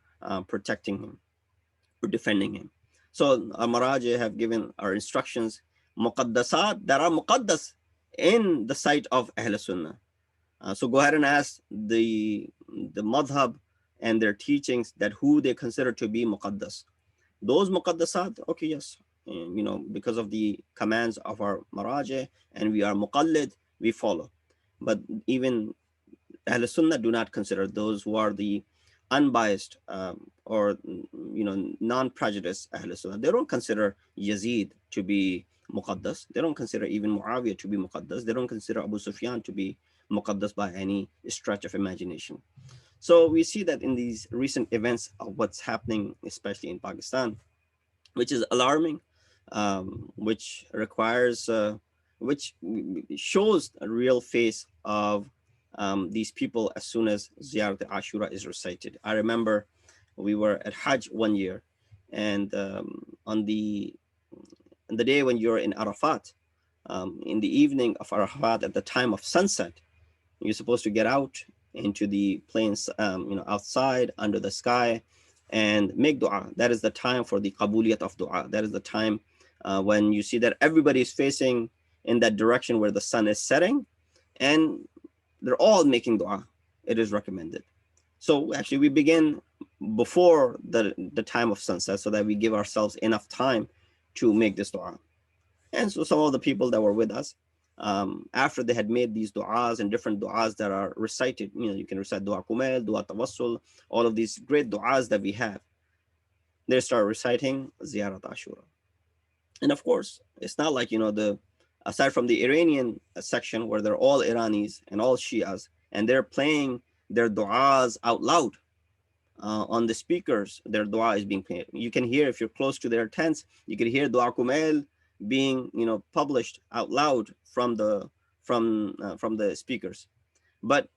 protecting him or defending him. So Maraji have given our instructions, muqaddasat that are muqaddas in the sight of Ahl Sunnah. So go ahead and ask the madhab and their teachings that who they consider to be muqaddas. Those muqaddasat, okay, yes, because of the commands of our maraji, and we are muqallid, we follow. But even Ahl Sunnah do not consider those who are the unbiased, or non-prejudiced Ahl Sunnah. They don't consider Yazid to be muqaddas. They don't consider even Muawiyah to be muqaddas. They don't consider Abu Sufyan to be muqaddas by any stretch of imagination. So we see that in these recent events of what's happening, especially in Pakistan, which is alarming, which requires, which shows a real face of these people as soon as Ziyarat Ashura is recited. I remember we were at Hajj one year, and on the day when you're in Arafat, in the evening of Arafat at the time of sunset, you're supposed to get out into the plains, outside under the sky, and make dua. That is the time for the qabuliyat of dua. That is the time when you see that everybody is facing in that direction where the sun is setting, and they're all making dua. It is recommended. So actually, we begin before the time of sunset so that we give ourselves enough time to make this dua. And so some of the people that were with us, after they had made these du'as and different du'as that are recited, you can recite dua kumail, dua tawassul, all of these great du'as that we have, they start reciting Ziyarat Ashura. And of course, it's not like, aside from the Iranian section where they're all Iranis and all Shias, and they're playing their du'as out loud on the speakers, their dua is being played. You can hear, if you're close to their tents, you can hear dua kumail being published out loud from the speakers. But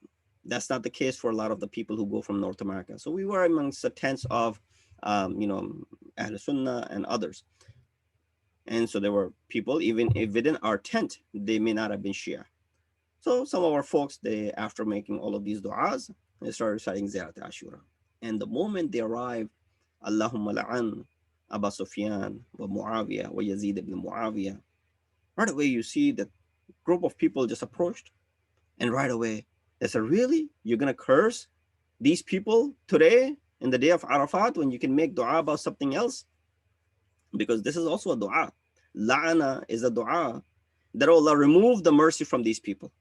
that's not the case for a lot of the people who go from North America. So we were amongst the tents of Ahl Sunnah and others. And so there were people, even if within our tent, they may not have been Shia. So some of our folks, they, after making all of these du'as, they started reciting Ziyarat Ashura. And the moment they arrived, Allahumma la'an Abu Sufyan, wa Muawiyah, wa Yazid ibn Muawiyah. Right away, you see that group of people just approached, and right away they said, "Really? You're gonna curse these people today in the day of Arafat when you can make dua about something else?" Because this is also a dua. La'ana is a dua that Allah remove the mercy from these people.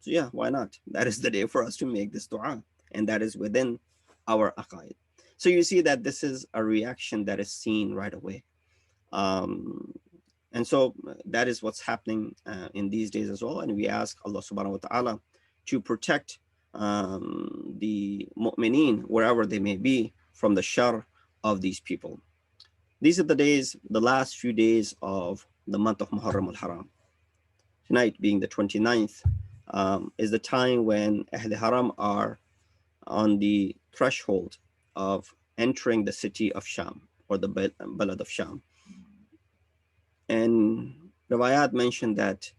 So yeah, why not? That is the day for us to make this dua, and that is within our aqaid. So you see that this is a reaction that is seen right away. Um, and so that is what's happening in these days as well. And we ask Allah subhanahu wa ta'ala to protect the mu'mineen, wherever they may be, from the shar of these people. These are the days, the last few days of the month of Muharram al-Haram. Tonight being the 29th is the time when Ahl Haram are on the threshold of entering the city of Sham, or the Balad of Sham. And Rawayat mentioned that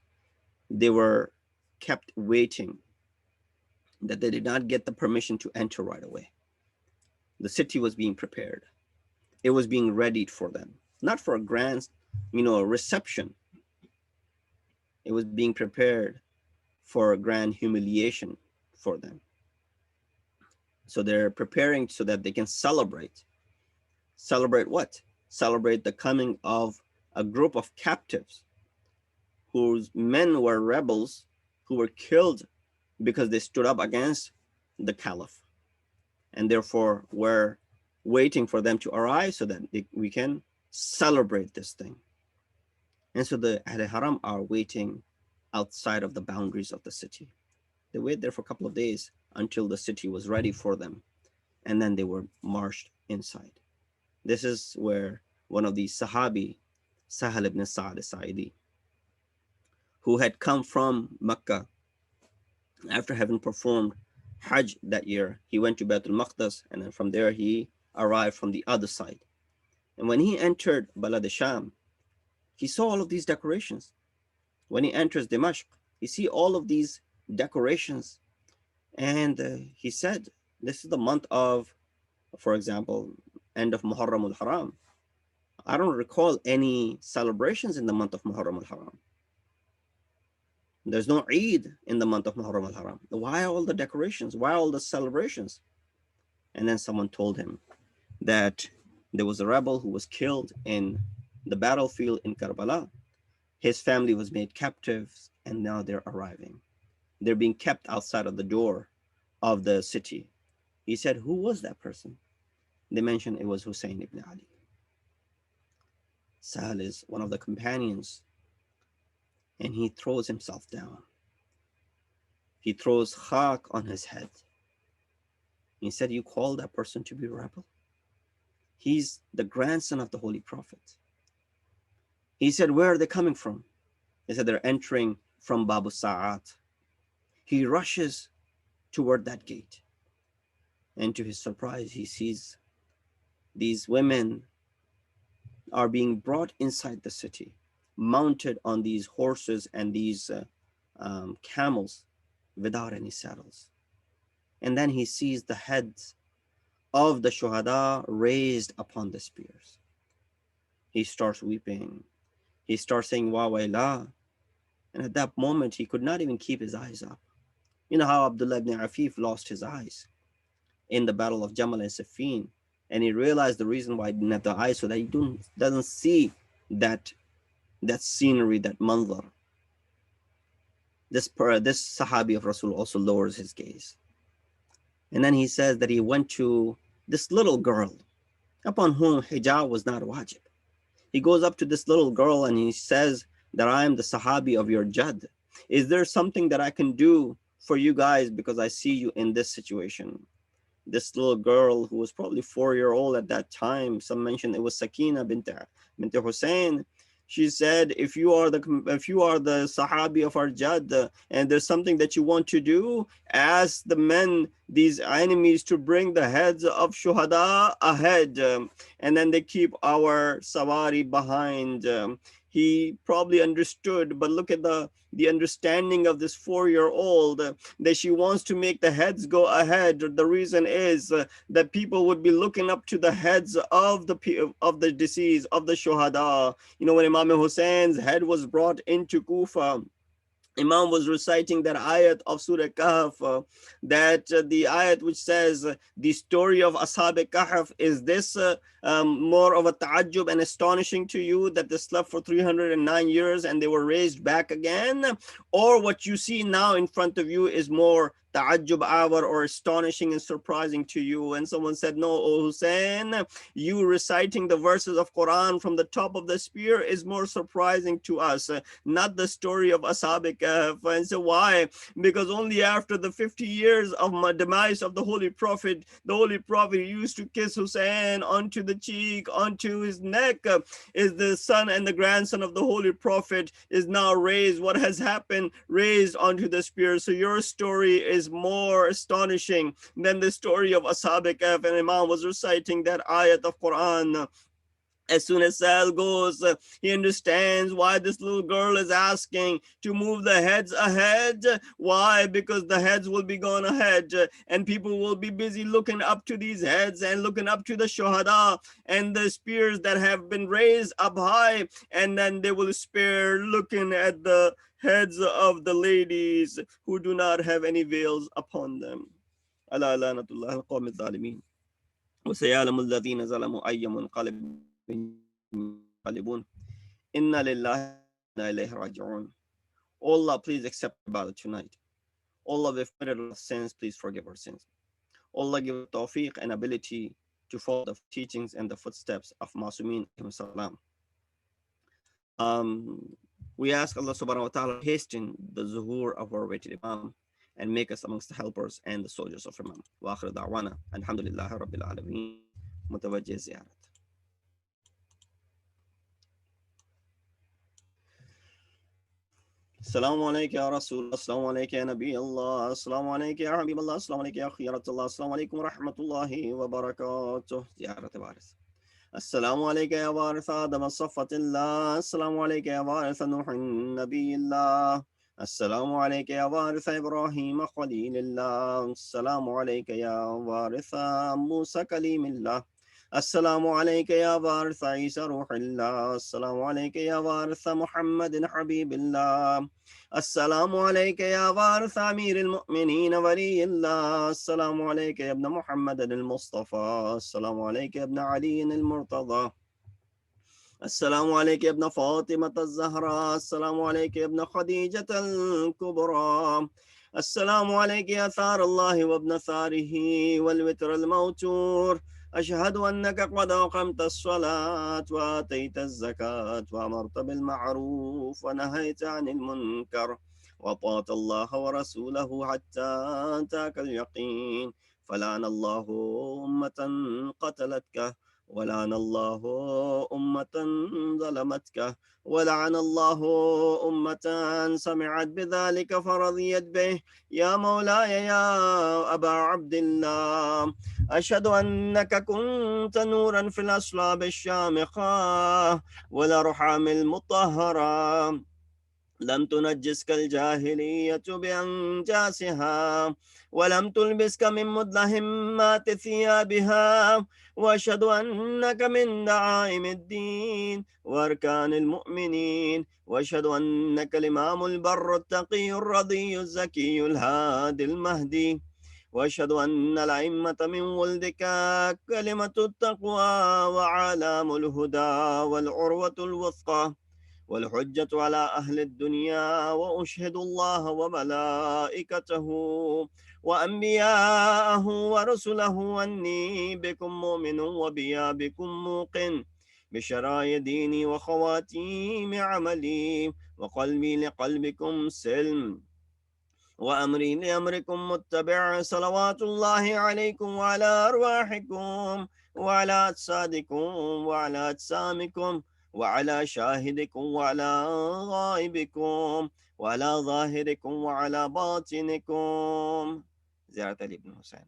they were kept waiting, that they did not get the permission to enter right away. The city was being prepared. It was being readied for them, not for a grand, reception. It was being prepared for a grand humiliation for them. So they're preparing so that they can celebrate. Celebrate what? Celebrate the coming of a group of captives whose men were rebels, who were killed because they stood up against the caliph, and therefore we're waiting for them to arrive so that we can celebrate this thing. And so the Ahl Haram are waiting outside of the boundaries of the city. They wait there for a couple of days until the city was ready for them, and then they were marched inside. This is where one of the Sahabi, Sahal ibn Sa'd al-Sa'idi, who had come from Mecca after having performed Hajj that year, he went to Baitul Maqdis, and then from there he arrived from the other side. And when he entered Balad Sham, he saw all of these decorations. When he enters Dimashq, he see all of these decorations, and he said, "This is the month of, for example, end of Muharram al-Haram. I don't recall any celebrations in the month of Muharram al-Haram. There's no Eid in the month of Muharram al-Haram. Why all the decorations? Why all the celebrations?" And then someone told him that there was a rebel who was killed in the battlefield in Karbala. His family was made captives, and now they're arriving. They're being kept outside of the door of the city. He said, "Who was that person?" They mentioned it was Hussein ibn Ali. Sahal is one of the companions, and he throws himself down. He throws khak on his head. He said, "You call that person to be a rebel? He's the grandson of the Holy Prophet." He said, "Where are they coming from?" They said, "They're entering from Babu Sa'at." He rushes toward that gate, and to his surprise, he sees these women are being brought inside the city, mounted on these horses and these camels without any saddles. And then he sees the heads of the shuhada raised upon the spears. He starts weeping. He starts saying, "Wa wayla." And at that moment, he could not even keep his eyes up. You know how Abdullah ibn Afif lost his eyes in the battle of Jamal and Siffin, and he realized the reason why he didn't have the eyes, so that he doesn't see that scenery, that manzar. This Sahabi of Rasul also lowers his gaze. And then he says that he went to this little girl upon whom hijab was not wajib. He goes up to this little girl and he says that, "I am the Sahabi of your Jad. Is there something that I can do for you guys, because I see you in this situation?" This little girl, who was probably 4-year-old at that time, some mention it was Sakina bint Hussein. She said, if you are the Sahabi of our Jad, and there's something that you want to do, ask the men, these enemies, to bring the heads of shuhada ahead, and then they keep our sawari behind. he probably understood. But look at the understanding of this 4-year old, that she wants to make the heads go ahead. The reason is that people would be looking up to the heads of the deceased, of the shuhada. When Imam Hussein's head was brought into Kufa, Imam was reciting that ayat of Surah Kahf, the ayat which says, the story of Ashab Kahf, is this more of a ta'ajjub and astonishing to you, that they slept for 309 years and they were raised back again? Or what you see now in front of you is more ta'ajjub awar, or astonishing and surprising to you? And someone said, no, O Hussein, you reciting the verses of Quran from the top of the spear is more surprising to us, not the story of Ashab Kahf. And so why? Because only after the 50 years of demise of the Holy Prophet used to kiss Hussein onto the cheek, onto his neck, is the son and the grandson of the Holy Prophet is now raised. What has happened? Raised onto the spear. So your story is more astonishing than the story of Ashab Kahf. And Imam was reciting that ayat of Quran. As soon as Sal goes, he understands why this little girl is asking to move the heads ahead. Why? Because the heads will be gone ahead, and people will be busy looking up to these heads and looking up to the shuhada and the spears that have been raised up high, and then they will spare looking at the heads of the ladies who do not have any veils upon them. Ala lanatullah al-qawm al-zalimin. وسيعلم الذين ظلموا أي منقلب ينقلبون إنا لله وإنا إليه راجعون. Allah, please accept our ibadah tonight. Allah, we've committed a lot of sins, please forgive our sins. Allah, give us tawfiq and ability to follow the teachings and the footsteps of Masumeen salam. We ask Allah subhanahu wa ta'ala to hasten the zuhur of our weighted Imam and make us amongst the helpers and the soldiers of Imam. Wa akhir da'wana alhamdulillahi rabbil alameen. Mutawajjih ziyarat. السلام عليك يا رسول الله، السلام عليك يا نبي الله، السلام عليك يا حبيب الله، السلام عليك يا خيرة الله، السلام عليكم ورحمة الله وبركاته. زيارة وارث. السلام عليك يا وارث آدم صفة الله، السلام عليك يا وارث نوح نبي الله، السلام عليك يا وارث إبراهيم خليل الله، السلام عليك يا وارث موسى كليم الله، السلام عليك يا وارث عيسى روح الله، السلام عليك يا وارث محمد حبيب الله، السلام عليك يا وارث أمير المؤمنين ولي الله، السلام عليك يا ابن محمد المصطفى، السلام عليك يا ابن علي المرتضى، السلام عليك يا ابن فاطمة الزهراء، السلام عليك يا ابن خديجة الكبرى، السلام عليك يا ثار الله وابن ثاره والوتر الموتور، أشهد أنك قد أقمت الصلاة وآتيت الزكاة وأمرت بالمعروف ونهيت عن المنكر وأطعت الله ورسوله حتى أتاك اليقين، فلعن الله أمة قتلتك، ولعن الله أمة ظلمتك، ولعن الله أمة سمعت بذلك فرضيت به. يا مولاي يا أبا عبد الله، أشهد أنك كنت نورا في الأصلاب الشامخة والأرحام المطهرة، لم تنجسك الجاهلية بأنجاسها، ولم تلبسك من مدلهمات ثيابها، وأشهد أنك من دعائم الدين وأركان المؤمنين، وأشهد أنك الإمام البر التقي الرضي الزكي الهادي المهدي، وأشهد أن الأئمة من ولدك كلمة التقوى وعلام الهدى والعروة الوثقى والحجة على أهل الدنيا، وأشهد الله وملائكته وأنبياءه ورسله أني بكم مؤمن وبيا بكم موقن، بشرايا ديني وخواتيم عملي، وقلبي لقلبكم سلم، وأمري لأمركم متبع، صلوات الله عليكم وعلى أرواحكم وعلى أجسادكم وعلى أجسامكم وعلى شاهدكم وعلى غائبكم وعلى ظاهركم وعلى باطنكم. زيارة ابن حسين.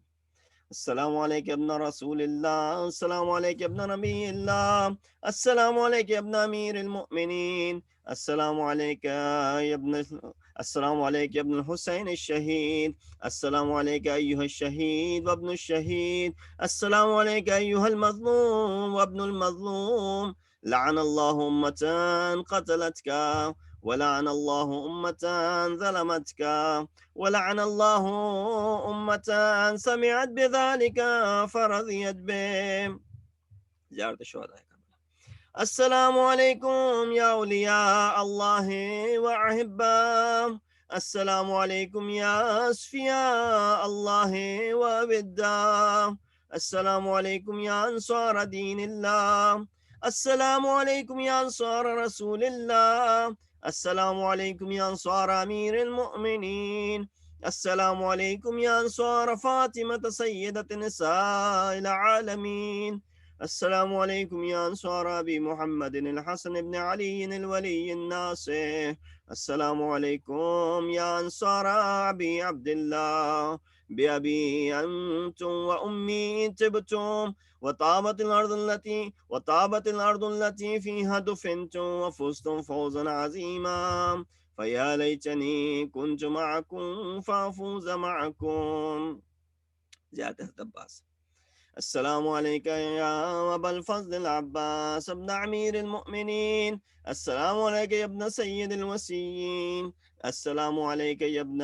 السلام عليك يا ابن رسول الله، السلام عليك يا ابن نبي الله، السلام عليك يا ابن أمير المؤمنين، السلام عليك يا ابن السلام عليك يا ابن الحسين الشهيد، السلام عليك أيها الشهيد وابن الشهيد، السلام عليك أيها المظلوم وابن المظلوم. لعن الله أمة قتلتك، ولعن الله أمة ظلمتك، ولعن الله أمة سمعت بذلك فرضيت به. زيارة الشهداء. السلام عليكم يا أولياء الله وأحباء، السلام عليكم يا أصفياء الله وأبداء، السلام عليكم يا أنصار دين الله، السلام عليكم يا أنصار رسول الله، السلام عليكم يا أنصار أمير المؤمنين، السلام عليكم يا أنصار فاطمة سيدة نساء العالمين، السلام عليكم يا أنصار أبي محمد الحسن بن علي الولي الناصر، السلام عليكم يا أنصار أبي عبد الله، بأبي أنتم وأمي تبتم، وطابت الأرض التي فيها دفنتم وفزتم فوزا عظيما، فيا ليتني كنت معكم فأفوز معكم. زيادة الدباس. السلام عليك يا أبا الفضل العباس ابن أمير المؤمنين، السلام عليك يا ابن سيد الوسيين، السلام عليك يا ابن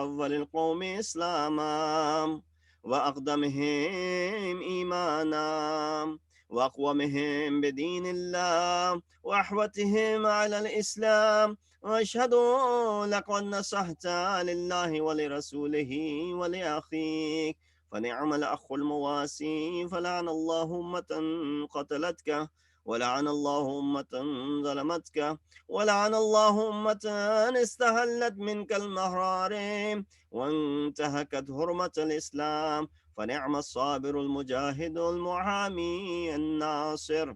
أول القوم إسلاما، وأقدمهم إيمانا، وأقومهم بدين الله، وأحوتهم على الإسلام، وأشهد لقد نصحت لله ولرسوله ولأخيك، فنعم الأخ المواسي، فلعن الله أمة قتلتك، ولعن الله أمة ظلمتك، ولعن الله أمة استهلت منك المحارم وانتهكت حرمة الإسلام، فنعم الصابر المجاهد المحامي الناصر،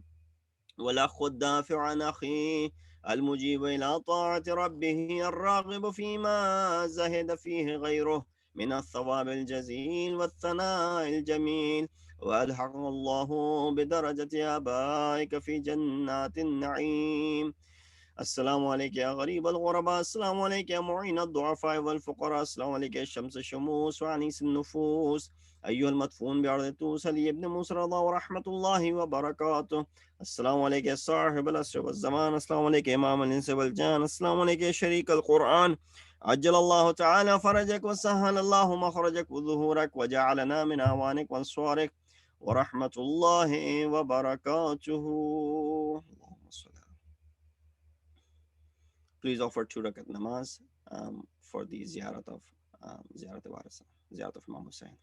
والأخ الدافع عن أخيه، المجيب إلى طاعة ربه، الراغب فيما زهد فيه غيره من الثواب الجزيل والثناء الجميل، وألحق الله بدرجة آبائك في جنات النعيم. السلام عليك يا غريب الغرباء، السلام عليك يا معين الضعفاء والفقراء، السلام عليك يا شمس الشموس وعنيس النفوس، أيها المدفون بأرض توس علي ابن موسى رضا ورحمة الله وبركاته. السلام عليك يا صاحب العصر والزمان، السلام عليك يا إمام الإنس والجان، السلام عليك يا شريك القرآن، عجل الله تعالى فرجك وسهل الله مخرجك وظهورك وجعلنا من أعوانك وانصارك ورحمة الله وبركاته. اللهم صل. Please offer 2 rakat namaz for the ziyarat of Ziyarat of Imam Hussein.